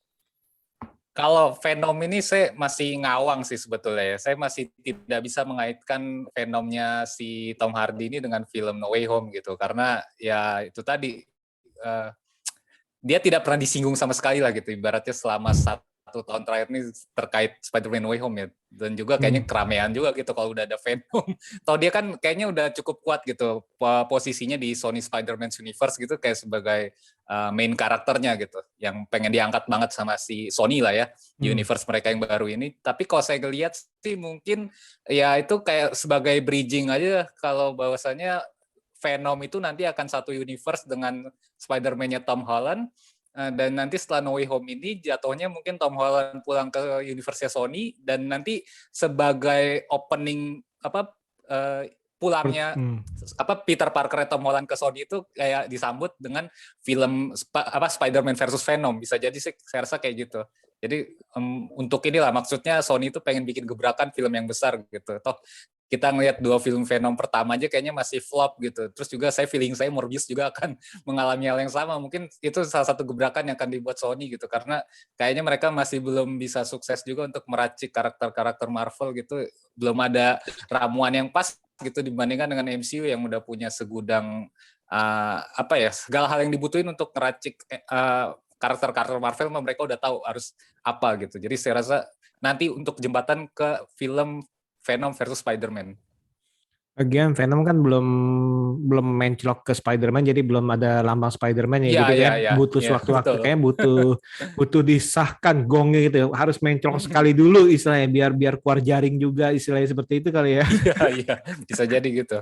Kalau Venom ini saya masih ngawang sih sebetulnya ya. Saya masih tidak bisa mengaitkan Venomnya si Tom Hardy ini dengan film No Way Home gitu. Karena ya itu tadi, dia tidak pernah disinggung sama sekali lah gitu. Ibaratnya selama 1 tahun terakhir ini terkait Spider-Man No Way Home ya. Dan juga kayaknya keramaian juga gitu kalau udah ada Venom. Atau dia kan kayaknya udah cukup kuat gitu posisinya di Sony Spider-Man Universe gitu, kayak sebagai main karakternya gitu, yang pengen diangkat banget sama si Sony lah ya, di universe mereka yang baru ini. Tapi kalau saya lihat sih mungkin ya itu kayak sebagai bridging aja, kalau bahwasanya Venom itu nanti akan satu universe dengan Spider-Man-nya Tom Holland, Dan nanti setelah No Way Home ini jatuhnya mungkin Tom Holland pulang ke universe Sony dan nanti sebagai opening pulangnya Peter Parker Tom Holland ke Sony itu kayak disambut dengan film Spider-Man versus Venom, bisa jadi sih saya rasa kayak gitu. Jadi untuk inilah maksudnya Sony itu pengen bikin gebrakan film yang besar gitu. Toh kita ngelihat 2 film Venom pertama aja kayaknya masih flop gitu. Terus juga feeling saya Morbius juga akan mengalami hal yang sama. Mungkin itu salah satu gebrakan yang akan dibuat Sony gitu. Karena kayaknya mereka masih belum bisa sukses juga untuk meracik karakter-karakter Marvel gitu. Belum ada ramuan yang pas gitu dibandingkan dengan MCU yang udah punya segudang segala hal yang dibutuhin untuk ngeracik karakter-karakter Marvel, mereka udah tahu harus apa gitu. Jadi saya rasa nanti untuk jembatan ke film Venom versus Spider-Man. Again, Venom kan belum menclok ke Spider-Man, jadi belum ada lambang Spider-Man ya, jadi butuh waktu-waktu, kayaknya butuh disahkan gongnya gitu, harus menclok sekali dulu istilahnya, biar keluar jaring juga istilahnya seperti itu kali ya. Iya, bisa jadi gitu.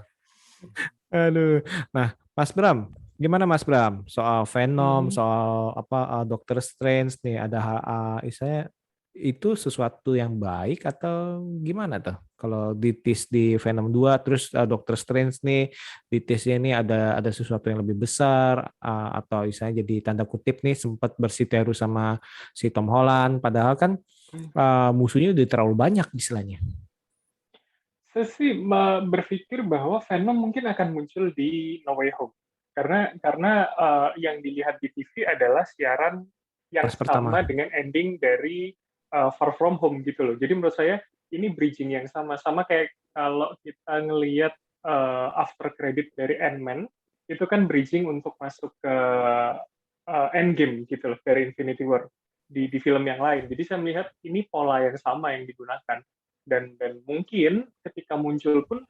Aduh, nah Mas Bram, gimana Mas Bram soal Venom, soal Doctor Strange nih, ada istilahnya itu sesuatu yang baik atau gimana tuh? Kalau ditis di Venom 2 terus Doctor Strange nih ditisnya ini ada sesuatu yang lebih besar atau misalnya jadi tanda kutip nih sempat bersiteru sama si Tom Holland padahal kan musuhnya udah terlalu banyak istilahnya. Saya sih berpikir bahwa Venom mungkin akan muncul di No Way Home karena yang dilihat di TV adalah siaran yang sama dengan ending dari Far From Home gitu loh. Jadi menurut saya ini bridging yang sama kayak kalau kita ngelihat after credit dari Ant-Man itu kan bridging untuk masuk ke Endgame gitu loh dari Infinity War di film yang lain. Jadi saya melihat ini pola yang sama yang digunakan dan mungkin ketika muncul pun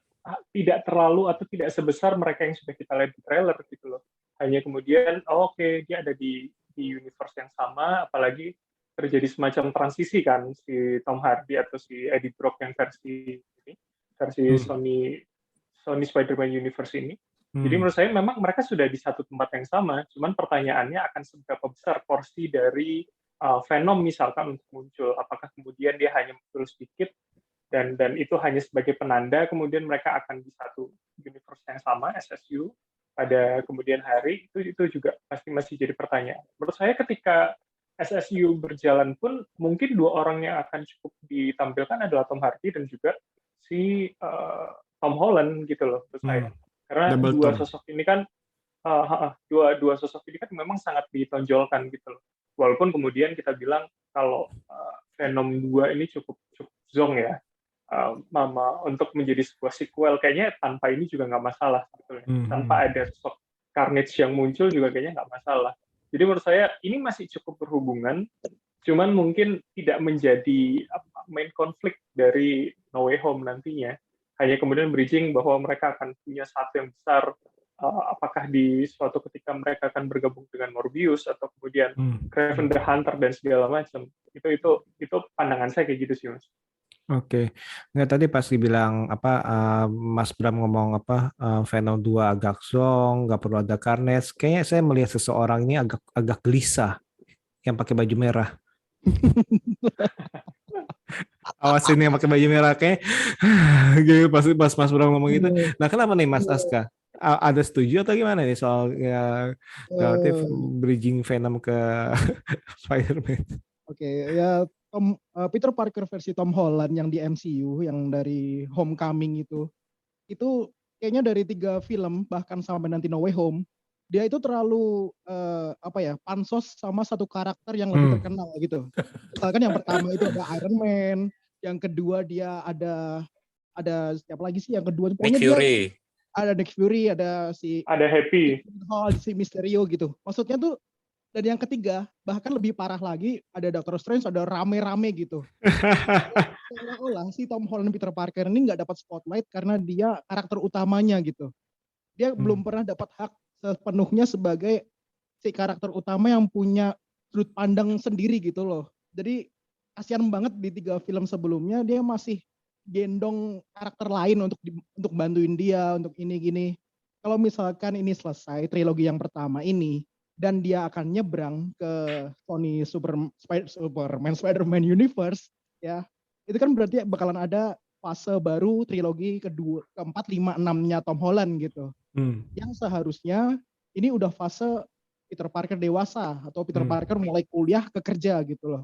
tidak terlalu atau tidak sebesar mereka yang sudah kita lihat di trailer gitu loh. Hanya kemudian oke, dia ada di universe yang sama, apalagi terjadi semacam transisi kan si Tom Hardy atau si Eddie Brock yang versi Sony Spider-Man Universe ini. Jadi menurut saya memang mereka sudah di satu tempat yang sama, cuman pertanyaannya akan seberapa besar porsi dari Venom misalkan untuk muncul. Apakah kemudian dia hanya muncul sedikit dan itu hanya sebagai penanda kemudian mereka akan di satu universe yang sama SSU pada kemudian hari, itu juga pasti masih jadi pertanyaan. Menurut saya ketika SSU berjalan pun mungkin 2 orang yang akan cukup ditampilkan adalah Tom Hardy dan juga si Tom Holland gitu loh menurut saya. Karena dua sosok ini kan memang sangat ditonjolkan gitu loh. Walaupun kemudian kita bilang kalau Venom 2 ini cukup zong ya. Untuk menjadi sebuah sequel kayaknya tanpa ini juga nggak masalah sebetulnya. Tanpa ada sosok Carnage yang muncul juga kayaknya nggak masalah. Jadi menurut saya ini masih cukup berhubungan, cuman mungkin tidak menjadi main konflik dari No Way Home nantinya. Hanya kemudian bridging bahwa mereka akan punya satu yang besar, apakah di suatu ketika mereka akan bergabung dengan Morbius atau kemudian Kraven the Hunter dan segala macam. Itu pandangan saya kayak gitu sih Mas. Oke, nggak tadi pas dibilang Mas Bram ngomong Venom 2 agak zong, nggak perlu ada Carnage. Kayaknya saya melihat seseorang ini agak gelisah yang pakai baju merah. Awas ini yang pakai baju merah kayak gitu pas Mas Bram ngomong gitu. Nah kenapa nih Mas Aska? Ada setuju atau gimana nih soal relatif bridging Venom ke Spider-Man? Oke, ya Peter Parker versi Tom Holland yang di MCU yang dari Homecoming itu kayaknya dari 3 film bahkan sampai nanti No Way Home dia itu terlalu pansos sama satu karakter yang lebih terkenal gitu. Misalkan yang pertama itu ada Iron Man, yang kedua dia ada siapa lagi sih yang kedua? Nick Fury. Ada Nick Fury, ada Happy, si Mysterio gitu. Maksudnya tuh. Dan yang ketiga, bahkan lebih parah lagi, ada Doctor Strange, ada rame-rame gitu. Seolah-olah si Tom Holland Peter Parker ini nggak dapat spotlight karena dia karakter utamanya gitu. Dia belum pernah dapat hak sepenuhnya sebagai si karakter utama yang punya sudut pandang sendiri gitu loh. Jadi kasihan banget di 3 film sebelumnya dia masih gendong karakter lain untuk bantuin dia, untuk ini gini. Kalau misalkan ini selesai, trilogi yang pertama ini, dan dia akan nyebrang ke Sony Superman Spider-Man Universe, ya itu kan berarti bakalan ada fase baru trilogi kedua, keempat, 5, 6-nya Tom Holland gitu. Yang seharusnya ini udah fase Peter Parker dewasa atau Peter Parker mulai kuliah ke kerja gitu loh.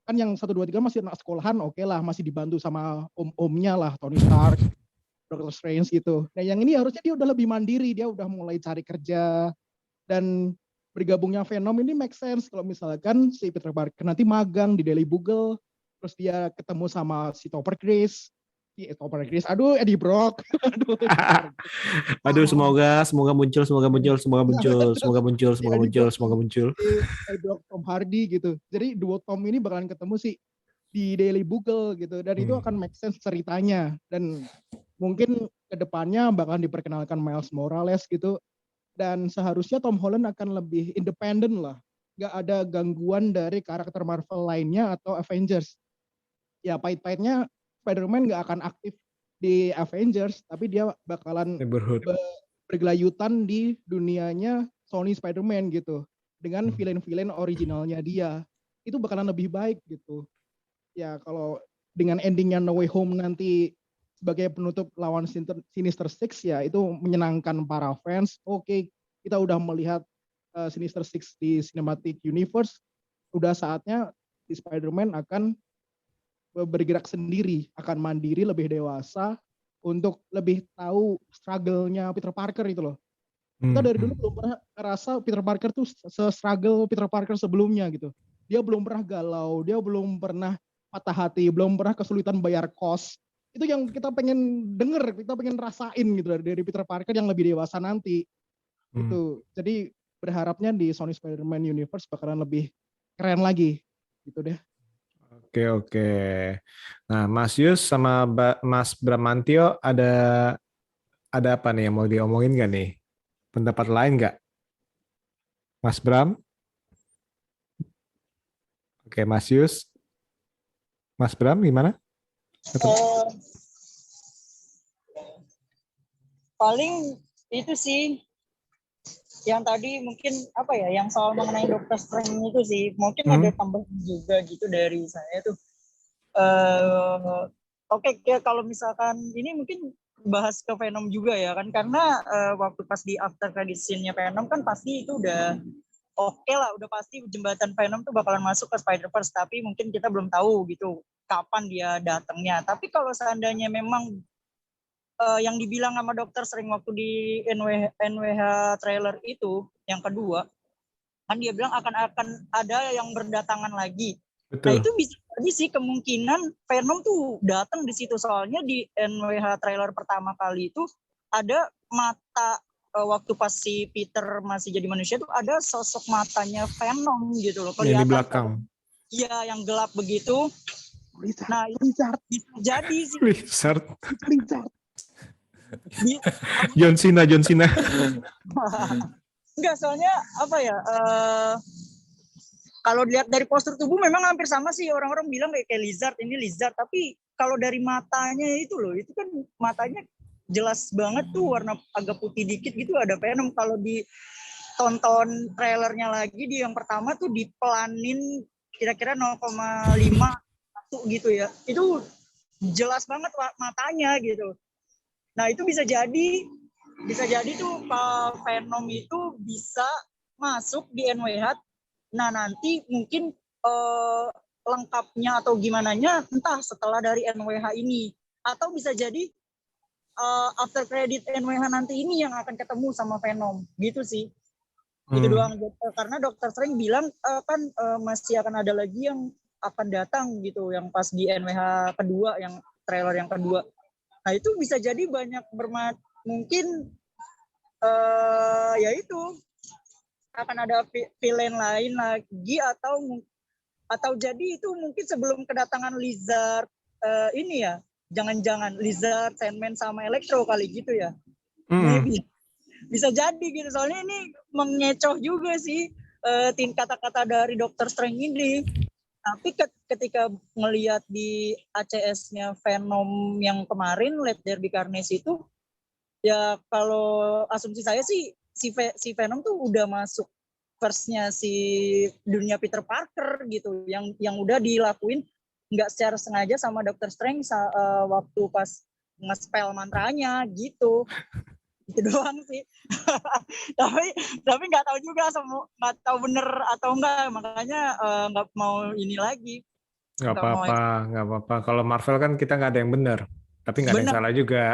Kan yang 1, 2, 3 masih anak sekolahan, oke lah, masih dibantu sama om-omnya lah, Tony Stark, Doctor Strange gitu. Nah yang ini harusnya dia udah lebih mandiri, dia udah mulai cari kerja, dan bergabungnya Venom ini make sense kalau misalkan si Peter Parker nanti magang di Daily Bugle, terus dia ketemu sama si Topher Grace, Eddie Brock, semoga muncul. Tom Hardy gitu. Jadi duo Tom ini bakalan ketemu sih di Daily Bugle gitu, dan itu akan make sense ceritanya, dan mungkin kedepannya bakalan diperkenalkan Miles Morales gitu, dan seharusnya Tom Holland akan lebih independen lah, nggak ada gangguan dari karakter Marvel lainnya atau Avengers. Ya pahit-pahitnya Spider-Man nggak akan aktif di Avengers, tapi dia bakalan bergelayutan di dunianya Sony Spider-Man gitu, dengan villain-villain originalnya dia. Itu bakalan lebih baik gitu. Ya kalau dengan endingnya No Way Home nanti sebagai penutup lawan Sinister Six, ya itu menyenangkan para fans. Oke, kita udah melihat Sinister Six di Cinematic Universe, udah saatnya si Spider-Man akan bergerak sendiri, akan mandiri, lebih dewasa, untuk lebih tahu struggle-nya Peter Parker itu loh. Kita dari dulu belum pernah ngerasa Peter Parker tuh se-struggle Peter Parker sebelumnya gitu. Dia belum pernah galau, dia belum pernah patah hati, belum pernah kesulitan bayar kos. Itu yang kita pengen denger, kita pengen rasain gitu dari Peter Parker yang lebih dewasa nanti. Gitu. Jadi berharapnya di Sony Spider-Man Universe bakalan lebih keren lagi. Gitu deh. Oke. Nah, Mas Yus sama Mas Bramantio ada apa nih yang mau diomongin nggak nih? Pendapat lain nggak? Mas Bram? Oke, Mas Yus. Mas Bram gimana? Paling itu sih yang tadi mungkin yang soal mengenai Doctor Strange itu sih mungkin ada tambahan juga gitu dari saya tuh. Oke, kalau misalkan ini mungkin bahas ke Venom juga ya kan, karena waktu pas di after credit scene-nya Venom kan pasti itu udah oke lah, udah pasti jembatan Venom tuh bakalan masuk ke Spider-Verse, tapi mungkin kita belum tahu gitu kapan dia datangnya. Tapi kalau seandainya memang yang dibilang sama Dokter Strange waktu di NWH trailer itu yang kedua, kan dia bilang akan ada yang berdatangan lagi. Betul. Nah itu bisa jadi sih kemungkinan Venom tuh datang di situ, soalnya di NWH trailer pertama kali itu ada mata waktu pas si Peter masih jadi manusia tuh ada sosok matanya Venom gitu loh, kelihatan. Yang di belakang. Iya, yang gelap begitu. Nah itu bisa jadi sih. Blizzard. John Cena. Enggak, soalnya kalau dilihat dari postur tubuh memang hampir sama sih, orang-orang bilang kayak lizard, ini lizard, tapi kalau dari matanya itu loh, itu kan matanya jelas banget tuh warna agak putih dikit gitu, ada Venom. Kalau ditonton trailernya lagi di yang pertama tuh dipelanin kira-kira 0,5 gitu ya, itu jelas banget matanya gitu. Nah itu bisa jadi tuh Venom itu bisa masuk di NWH. Nah nanti mungkin lengkapnya atau gimananya entah setelah dari NWH ini, atau bisa jadi after credit NWH nanti ini yang akan ketemu sama Venom gitu sih. Itu doang, karena Dr. Strange bilang kan masih akan ada lagi yang akan datang gitu, yang pas di NWH kedua, yang trailer yang kedua. Nah itu bisa jadi banyak mungkin ya itu akan ada villain lain lagi, atau jadi itu mungkin sebelum kedatangan Lizard ini ya, jangan-jangan Lizard, Sandman sama Electro kali gitu ya. Maybe bisa jadi gitu, soalnya ini mengecoh juga sih kata-kata dari Dr. Strange ini. Tapi ketika melihat di ACS-nya Venom yang kemarin, Let There Be Carnage itu, ya kalau asumsi saya sih si Venom tuh udah masuk verse-nya si dunia Peter Parker gitu, yang udah dilakuin nggak secara sengaja sama Dr. Strange waktu pas nge-spell mantranya gitu. Itu doang sih. tapi nggak tahu juga, nggak tahu bener atau enggak, makanya nggak mau ini lagi. Nggak apa-apa. Kalau Marvel kan kita nggak ada yang benar, tapi nggak ada yang salah juga.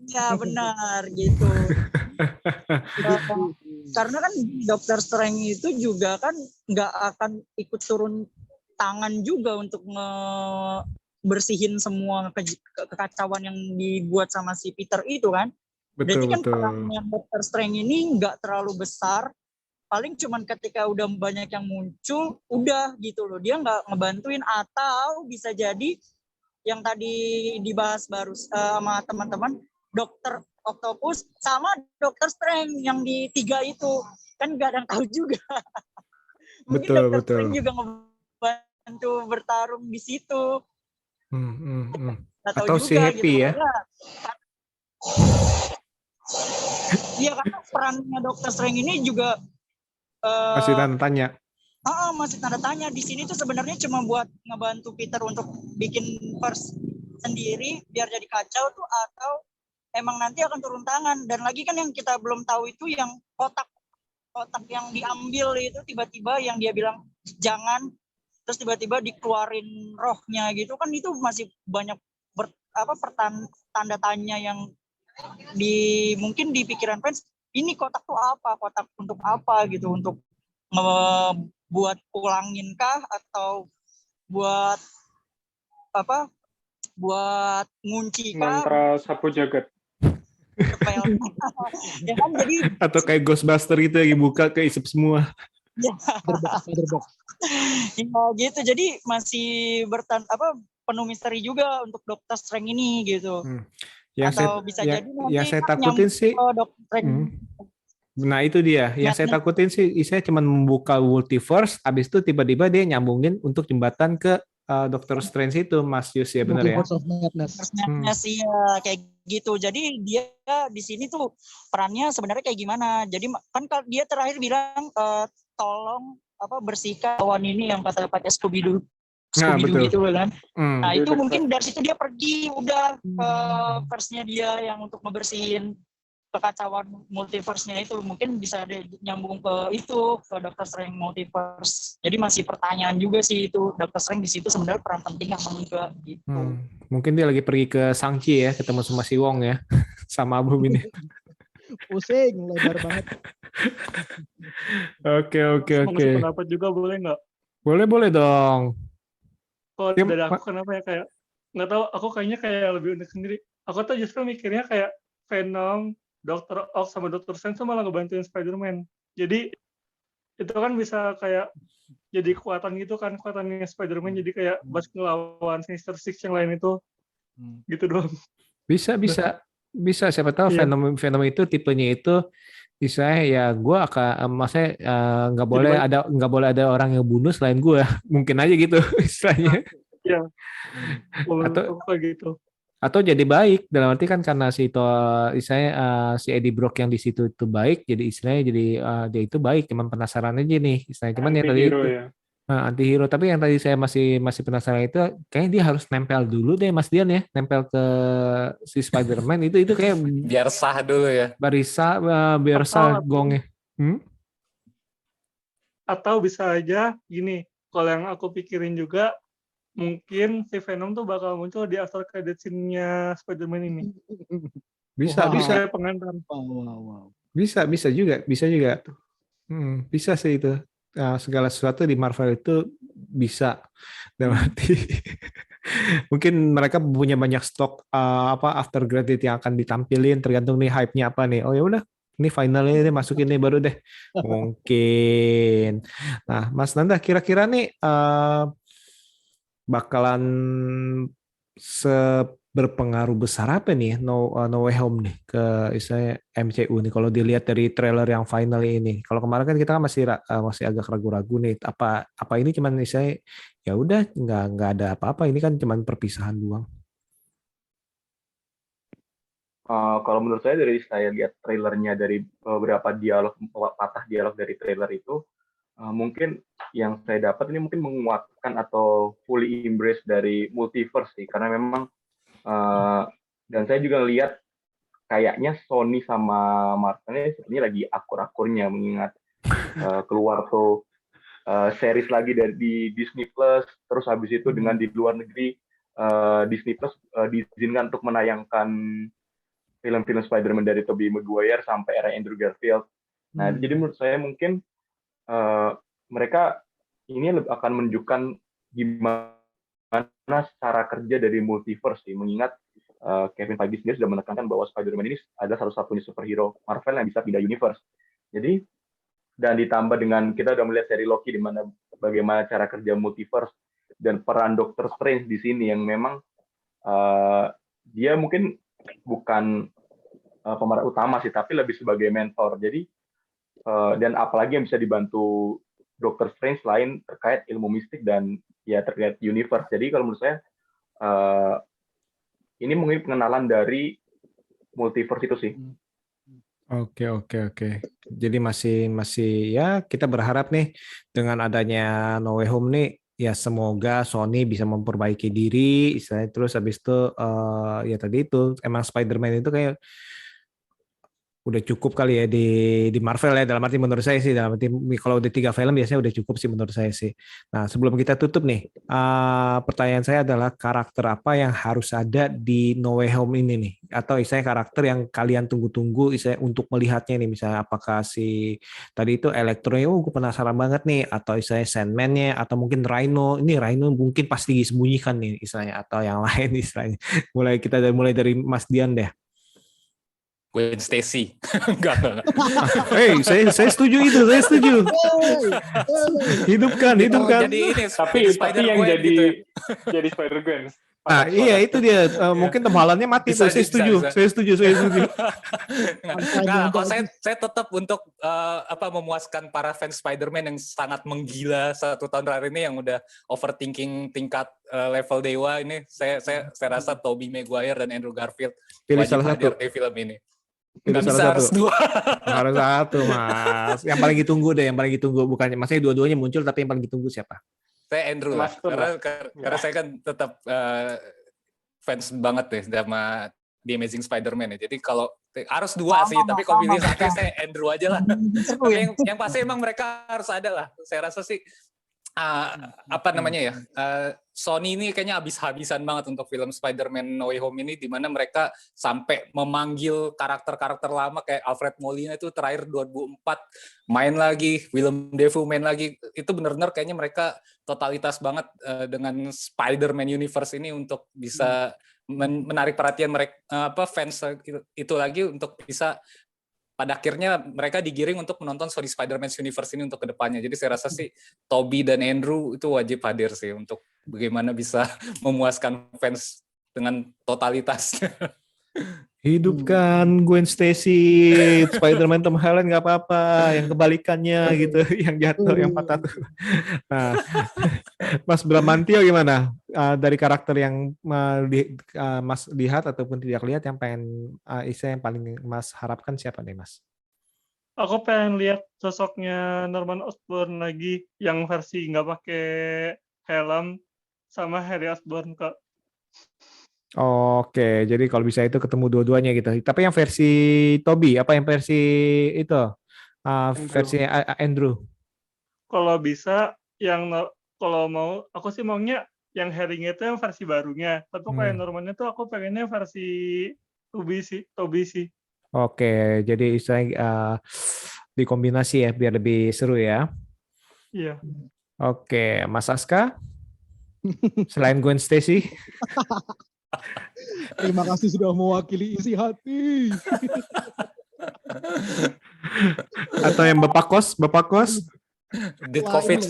Ya benar gitu. Karena kan Dr. Strange itu juga kan nggak akan ikut turun tangan juga untuk bersihin semua kekacauan yang dibuat sama si Peter itu kan. Berarti kan perannya Dr. Strange ini nggak terlalu besar, paling cuman ketika udah banyak yang muncul, udah gitu loh, dia nggak ngebantuin. Atau bisa jadi yang tadi dibahas baru sama teman-teman, Dr. Octopus sama Dr. Strange yang di 3 itu, kan nggak ada yang tahu juga. Mungkin Dr. Strange juga ngebantu bertarung di situ. Atau si Happy gitu, ya? Iya, karena perannya Dr. Strange ini juga masih tanda tanya. Masih tanda tanya. Di sini tuh sebenarnya cuma buat ngebantu Peter untuk bikin verse sendiri biar jadi kacau tuh, atau emang nanti akan turun tangan. Dan lagi kan yang kita belum tahu itu yang kotak yang diambil itu, tiba-tiba yang dia bilang jangan, terus tiba-tiba dikeluarin rohnya gitu kan, itu masih banyak tanda tanya yang mungkin di pikiran fans, ini kotak tuh apa, kotak untuk apa gitu, untuk buat ulangin kah, atau buat apa, buat ngunci kah, mantra sapu jagat. Ya kan, jadi atau kayak Ghostbuster itu yang dibuka keisep semua. Ya. Ya gitu, jadi masih penuh misteri juga untuk Dr. Strange ini gitu. Atau bisa jadi nanti yang saya takutin sih, nah itu dia, yang saya takutin sih, saya cuma membuka multiverse, abis itu tiba-tiba dia nyambungin untuk jembatan ke Dr. Strange itu, Mas Yus, ya benar ya? Madness, ya kayak gitu. Jadi dia di sini tuh perannya sebenarnya kayak gimana? Jadi kan dia terakhir bilang tolong bersihkan awan ini yang kata pakai Scooby-Doo gitu kan. Nah itu mungkin dari situ dia pergi udah verse-nya dia yang untuk ngebersihin kekacauan multiverse-nya itu, mungkin bisa nyambung ke itu, ke Dr. Strange Multiverse. Jadi masih pertanyaan juga sih itu, Dr. Strange di situ sebenarnya peran penting apa enggak gitu. Mungkin dia lagi pergi ke Shang-Chi ya, ketemu sama si Wong ya, sama Abu ini. Pusing, lebar banget. Oke. Masuk pendapat juga boleh nggak? Boleh dong. Kalau dari aku kenapa ya, kayak nggak tahu, aku kayaknya kayak lebih unik sendiri. Aku tuh justru mikirnya kayak Venom, Dr. Ock sama Dr. Strange tuh malah ngebantuin Spider-Man. Jadi itu kan bisa kayak jadi kekuatan gitu kan, kekuatannya Spider-Man, jadi kayak pas ngelawan Sinister Six yang lain itu. Gitu doang. Bisa. Siapa tahu Venom itu tipenya itu bisa ya, gue akan maksudnya nggak boleh ada orang yang bunuh selain gue, mungkin aja gitu istilahnya. Iya. Atau gitu. Atau jadi baik dalam arti kan karena si Eddie Brock yang di situ itu baik, jadi istilahnya jadi dia itu baik, cuman penasaran aja nih istilahnya. Cuman yang tadi itu anti-hero, tapi yang tadi saya masih penasaran itu kayaknya dia harus nempel dulu deh Mas Dian ya, nempel ke si Spider-Man itu kayak biar sah dulu ya. Biar sah gongnya. Atau bisa aja gini, kalau yang aku pikirin juga, mungkin si Venom tuh bakal muncul di after credit scene-nya Spider-Man ini. Bisa. Pengantar. Wow. Bisa juga. Bisa sih itu. Segala sesuatu di Marvel itu bisa. Dalam arti mungkin mereka punya banyak stok after credit yang akan ditampilin, tergantung nih hype-nya apa nih. Oh ya udah, ini finalnya ini masukin nih baru deh. Mungkin. Nah, Mas Nanda kira-kira nih bakalan berpengaruh besar apa nih No Way Home nih ke istilahnya MCU nih kalau dilihat dari trailer yang final ini. Kalau kemarin kan kita kan masih agak ragu-ragu nih, apa ini cuman istilahnya ya udah nggak ada apa-apa, ini kan cuman perpisahan doang. Kalau menurut saya dari saya lihat trailernya, dari beberapa patah dialog dari trailer itu, mungkin yang saya dapat ini mungkin menguatkan atau fully embrace dari multiverse sih, karena memang dan saya juga lihat kayaknya Sony sama Marvel ini sebenarnya lagi akur-akurnya, mengingat keluar tuh series lagi dari di Disney Plus, terus habis itu dengan di luar negeri Disney Plus diizinkan untuk menayangkan film-film Spider-Man dari Tobey Maguire sampai era Andrew Garfield. Nah, jadi menurut saya mungkin mereka ini akan menunjukkan gimana cara kerja dari multiverse sih, mengingat Kevin Feige sendiri sudah menekankan bahwa Spider-Man ini adalah satu-satunya superhero Marvel yang bisa pindah universe. Jadi, dan ditambah dengan kita udah melihat seri Loki di mana bagaimana cara kerja multiverse dan peran Doctor Strange di sini yang memang dia mungkin bukan pemeran utama sih, tapi lebih sebagai mentor. Jadi dan apalagi yang bisa dibantu Doctor Strange selain terkait ilmu mistik dan ya terkait universe. Jadi kalau menurut saya ini mungkin pengenalan dari multiverse itu sih. Oke. Jadi masih ya kita berharap nih dengan adanya No Way Home nih ya semoga Sony bisa memperbaiki diri, istilahnya terus habis itu ya tadi itu emang Spider-Man itu kayak udah cukup kali ya di Marvel ya, dalam arti menurut saya sih, dalam arti kalau udah 3 film biasanya udah cukup sih menurut saya sih. Nah sebelum kita tutup nih, pertanyaan saya adalah karakter apa yang harus ada di No Way Home ini nih, atau istilahnya karakter yang kalian tunggu-tunggu istilahnya untuk melihatnya nih, misalnya apakah si tadi itu Electro, gue penasaran banget nih, atau istilahnya Sandman-nya, atau mungkin Rhino, ini Rhino mungkin pasti disembunyikan nih istilahnya, atau yang lain istilahnya. Mulai dari Mas Dian deh. Gwen Stacy. Enggak. Saya setuju itu, saya setuju. Hidupkan. Jadi ini tapi yang Gwen, jadi gitu. jadi Spider-Gwen. Nah, iya itu dia. Mungkin Tom Hollandnya mati tuh. Saya setuju. Saya setuju. Nah, kalau saya tetap untuk memuaskan para fans Spider-Man yang sangat menggila 1 tahun terakhir ini, yang udah overthinking tingkat level dewa ini, saya rasa Tobey Maguire dan Andrew Garfield Pilih wajib salah hadir satu di film ini. Pilih Nggak salah bisa, satu. harus 2. Harus satu, Mas. Yang paling ditunggu deh, yang paling ditunggu. Bukannya, maksudnya dua-duanya muncul, tapi yang paling ditunggu siapa? Saya Andrew lah. Karena saya kan tetap fans banget deh sama The Amazing Spider-Man ya. Jadi kalau harus 2 sih, tapi kalau pilih satu saya Andrew aja lah. Tapi yang pasti emang mereka harus ada lah. Saya rasa sih Sony ini kayaknya habis-habisan banget untuk film Spider-Man No Way Home ini, di mana mereka sampai memanggil karakter-karakter lama kayak Alfred Molina itu terakhir 2004 main lagi, Willem Dafoe main lagi. Itu benar-benar kayaknya mereka totalitas banget dengan Spider-Man Universe ini untuk bisa menarik perhatian mereka fans itu lagi, untuk bisa pada akhirnya mereka digiring untuk menonton Sony Spider-Man Universe ini untuk kedepannya. Jadi saya rasa sih Tobey dan Andrew itu wajib hadir sih untuk bagaimana bisa memuaskan fans dengan totalitas. Hidupkan Gwen Stacy, Spider-Man Tom Holland nggak apa-apa, yang kebalikannya gitu, yang jatuh, yang patah tuh. Nah, Mas Bramantio gimana? Dari karakter yang Mas lihat ataupun tidak lihat, yang pengen yang paling Mas harapkan siapa nih, Mas? Aku pengen lihat sosoknya Norman Osborn lagi, yang versi nggak pakai helm, sama Harry Osborn, Kak. Oke, jadi kalau bisa itu ketemu dua-duanya gitu. Tapi yang versi Tobey, apa yang versi itu? Versi Andrew. Kalau bisa, kalau mau, aku sih maunya yang Harry-nya itu yang versi barunya. Tapi kalau yang Norman-nya tuh aku pengennya versi Tobey sih. Oke, jadi istilahnya dikombinasi ya biar lebih seru ya. Iya. Oke, Mas Aska, selain Gwen Stacy. Terima kasih sudah mewakili isi hati. Atau yang Bapak Kos? Ditkovic.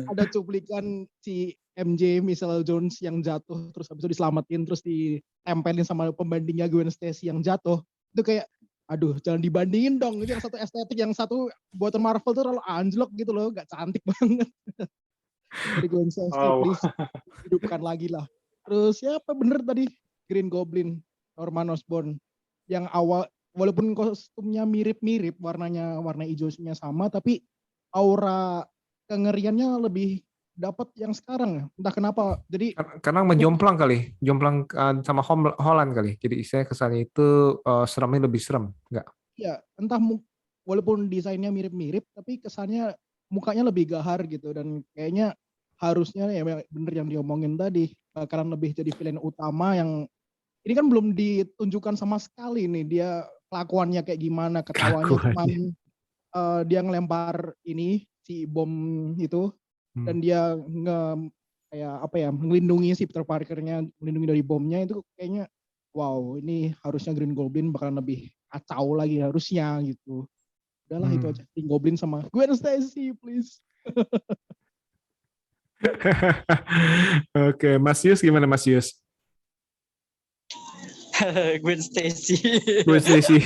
Ada cuplikan si MJ Michelle Jones yang jatuh, terus habis itu diselamatin, terus ditempelin sama pembandingnya Gwen Stacy yang jatuh. Itu kayak, aduh jangan dibandingin dong. Itu yang satu estetik, yang satu buatan Marvel tuh terlalu anjlok gitu loh, gak cantik banget. Jadi Gwen Stacy, please hidupkan lagi lah. Terus siapa bener tadi? Green Goblin, Norman Osborn. Yang awal, walaupun kostumnya mirip-mirip, warna hijaunya sama, tapi aura kengeriannya lebih dapat yang sekarang. Entah kenapa. Jadi Karena menjomplang kali, jomplang sama Holland kali. Jadi saya kesannya itu seremnya lebih serem, enggak? ya entah walaupun desainnya mirip-mirip, tapi kesannya mukanya lebih gahar gitu. Dan kayaknya harusnya ya bener yang diomongin tadi, bakalan lebih jadi villain utama yang ini kan belum ditunjukkan sama sekali nih dia kelakuannya kayak gimana, ketawanya cuman dia ngelempar ini si bom itu dan dia kayak apa ya, melindungi si Peter Parker-nya, melindungi dari bomnya itu kayaknya wow, ini harusnya Green Goblin bakalan lebih kacau lagi harusnya gitu. Udahlah itu aja, Green Goblin sama Gwen Stacy please. Oke, Mas Yus gimana Mas Yus? Gwen Stacy. Gwen Stacy.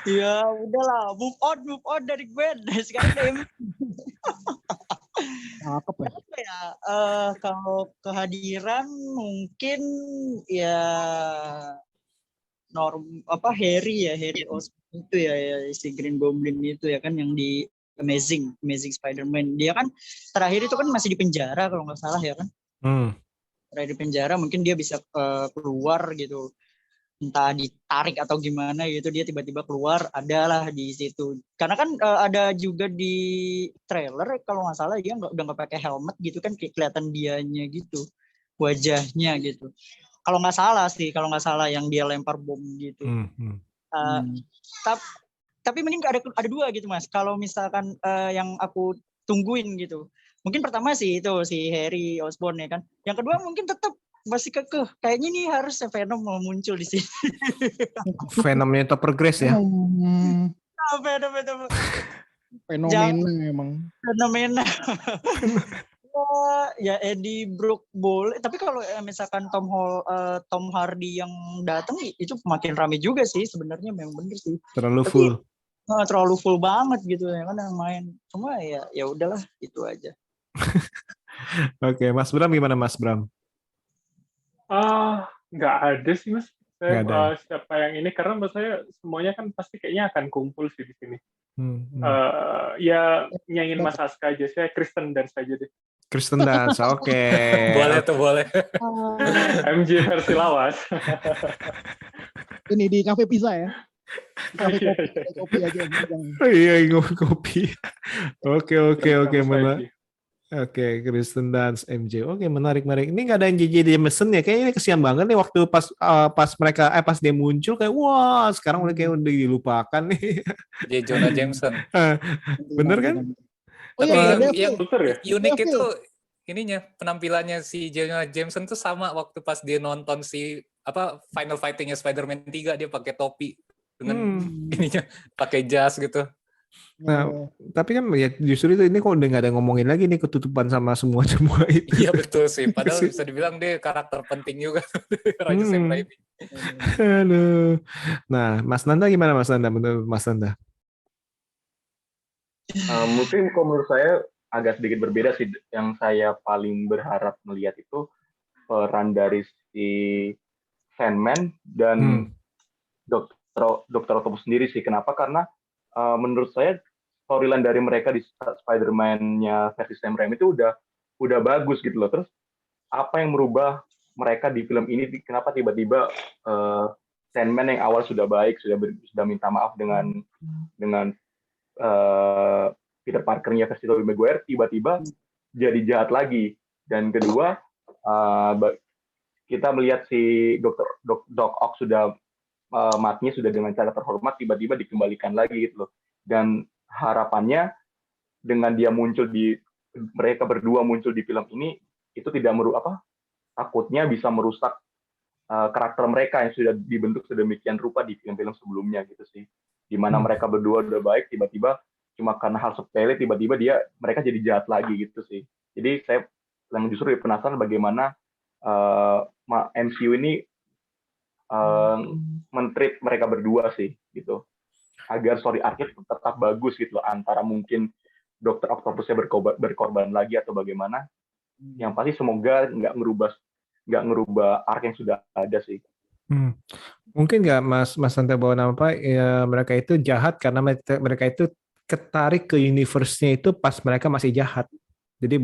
Ya udahlah, move on dari Gwen. Sekarang Cakep ya. apa ya? Kalau kehadiran mungkin ya Harry Osborn itu ya si Green Goblin itu ya kan yang di Amazing Spider-Man. Dia kan terakhir itu kan masih di penjara kalau nggak salah ya kan. Terakhir di penjara mungkin dia bisa keluar gitu. Entah ditarik atau gimana gitu, dia tiba-tiba keluar, adalah di situ. Karena kan ada juga di trailer kalau nggak salah dia udah nggak pakai helmet gitu kan, kelihatan dianya gitu, wajahnya gitu. Kalau nggak salah yang dia lempar bom gitu. Tapi mending ada dua gitu Mas. Kalau misalkan yang aku tungguin gitu, mungkin pertama si Harry Osborn ya kan. Yang kedua mungkin tetap masih kekeh. Kayaknya nih harus Venom mau muncul di sini. Venomnya Topper Grace ya. Fenomena emang. Fenomena. Ya Eddie Brock boleh. Tapi kalau misalkan Tom Hardy yang datang itu makin rame juga sih sebenarnya, memang bener sih. Terlalu full. Terlalu full banget gitu ya kan yang main. Cuma ya udahlah itu aja. Oke, Mas Bram gimana Mas Bram? Nggak ada sih Mas. Saya siapa yang ini karena menurut saya semuanya kan pasti kayaknya akan kumpul sih di sini. Ya nyanyiin Mas Aska aja. Saya Kristen Dance aja deh. Kristen Dance, oke. Boleh tuh, boleh. MJ versi lawas. Ini di kafe pizza ya. Kopi aja. Iya, kopi. Oke, mana? Oke, Kristen Dance, MJ. Oke, menarik. Ini nggak ada yang JJ Jameson ya? Kayaknya ini kesian banget nih waktu pas dia muncul kayak wah, sekarang udah dilupakan nih. J. Jonah Jameson. Bener kan? Tapi yang unik itu ininya, penampilannya si Jonah Jameson tuh sama waktu pas dia nonton Final Fighting-nya Spider-Man 3, dia pakai topi dengan ininya, pakai jas gitu. Nah, tapi kan ya justru ini kok udah nggak ada ngomongin lagi nih, ketutupan sama semua itu. Iya betul sih, padahal bisa dibilang dia karakter penting juga. Raja Sam Raimi. Aduh. Nah, Mas Nanda gimana Mas Nanda? Menurut Mas Nanda? Mungkin kalau menurut saya agak sedikit berbeda sih. Yang saya paling berharap melihat itu peran dari si Sandman dan Dr. Octopus sendiri sih. Kenapa? Karena menurut saya storyline dari mereka di Spider-Man-nya versi Sam Raimi itu udah bagus gitu loh. Terus apa yang merubah mereka di film ini? Kenapa tiba-tiba Sandman yang awal sudah baik, sudah minta maaf dengan Peter Parker-nya versi Tobey Maguire, tiba-tiba jadi jahat lagi. Dan kedua, kita melihat si Doc Ock sudah matinya sudah dengan cara terhormat, tiba-tiba dikembalikan lagi gitu loh. Dan harapannya dengan dia mereka berdua muncul di film ini, itu tidak takutnya bisa merusak karakter mereka yang sudah dibentuk sedemikian rupa di film-film sebelumnya gitu sih. Di mana mereka berdua udah baik, tiba-tiba cuma karena hal sepele, tiba-tiba mereka jadi jahat lagi gitu sih. Jadi saya justru penasaran bagaimana MCU ini men-treat mereka berdua sih gitu, agar story arc tetap bagus gitu loh, antara mungkin Dr. Octopusnya berkorban lagi atau bagaimana. Yang pasti semoga nggak ngerubah arc yang sudah ada sih. Mungkin nggak Mas Santa bawa nama apa ya, mereka itu jahat karena mereka itu ketarik ke universe-nya itu pas mereka masih jahat. Jadi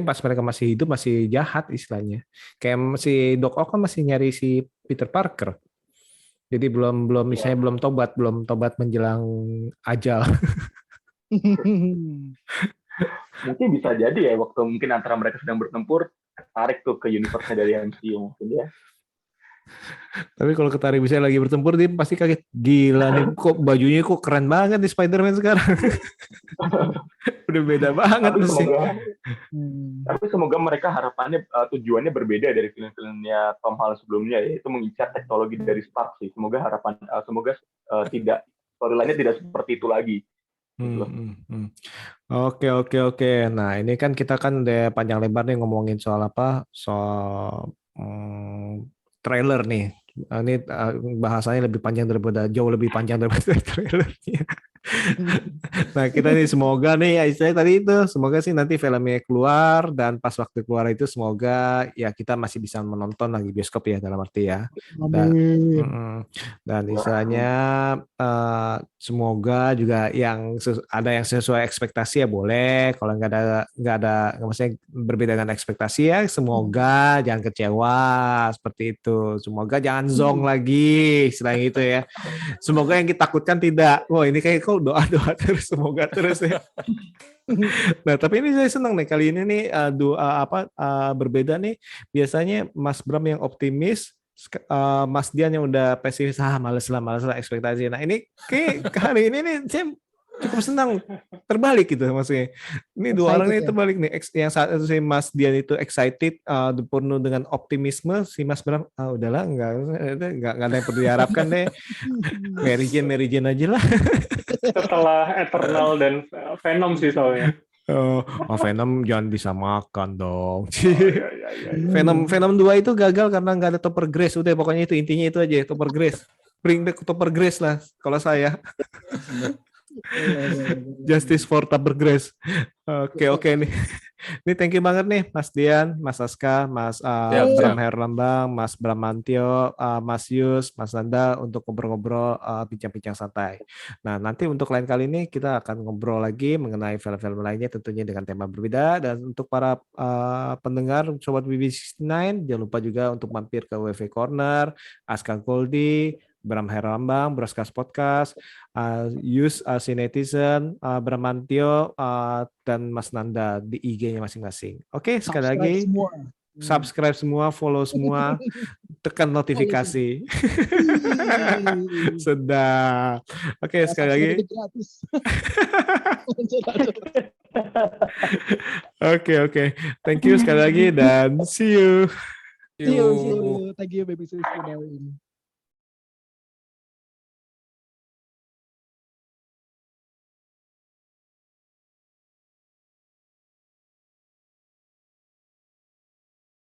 pas mereka masih hidup masih jahat istilahnya. Kayak si Doc Ock kan masih nyari si Peter Parker. Jadi belum tobat menjelang ajal. Mungkin bisa jadi ya waktu mungkin antara mereka sedang bertempur tarik tuh ke universe-nya dari MCU mungkin ya. Tapi kalau ketarik bisa lagi bertempur dia pasti kaget, gila nih kok bajunya kok keren banget di Spider-Man sekarang. Udah beda banget sih. Tapi semoga mereka harapannya tujuannya berbeda dari film-filmnya Tom Holland sebelumnya, yaitu mengincar teknologi dari Stark sih. Semoga tidak storyline-nya tidak seperti itu lagi. Oke. Nah ini kan kita kan udah panjang lebar nih ngomongin soal trailer nih. Ini bahasanya jauh lebih panjang daripada trailernya. Nah kita nih semoga nih ya istilahnya tadi itu semoga sih nanti filmnya keluar dan pas waktu keluar itu semoga ya kita masih bisa menonton lagi bioskop ya dalam arti ya. Dan istilahnya semoga juga yang ada yang sesuai ekspektasi ya boleh, kalau nggak ada maksudnya berbeda dengan ekspektasi ya semoga jangan kecewa seperti itu, semoga jangan zong lagi istilahnya itu ya, semoga yang kita takutkan tidak. Wah ini kayak kok doa terus semoga terus ya. Nah tapi ini saya senang nih kali ini nih berbeda nih, biasanya Mas Bram yang optimis, Mas Dian yang udah pesimis, males lah ekspektasi. Nah ini kayak hari ini nih saya cukup senang terbalik gitu maksudnya. Ini dua orang ini terbalik nih. Yang saat itu si Mas Dian itu excited, penuh dengan optimisme, si Mas Bram udahlah nggak ada yang perlu diharapkan deh. Mary Jane aja lah. Setelah Eternal dan Venom sih soalnya. Venom jangan bisa makan dong. Venom 2 itu gagal karena nggak ada Topper Grace. Udah pokoknya itu intinya itu aja, Topper Grace. Bring back Topper Grace lah kalau saya. Justice for Topper Grace. Oke nih. Ini thank you banget nih Mas Dian, Mas Aska, Mas Bram Herlambang, Mas Bramantio, Mas Yus, Mas Nanda untuk ngobrol-ngobrol bincang-bincang santai. Nah nanti untuk lain kali ini kita akan ngobrol lagi mengenai film-film lainnya tentunya dengan tema berbeda. Dan untuk para pendengar Sobat BB69 jangan lupa juga untuk mampir ke WV Corner, Aska Goldi, Bram Herlambang, Broscast Podcast, Yus Sinetizen, Bramantio, dan Mas Nanda di IG-nya masing-masing. Oke, sekali lagi subscribe semua, follow semua, tekan notifikasi. Sedap. Oke, sekali lagi. Oke. Thank you sekali lagi dan see you. See you. Thank you baby sis.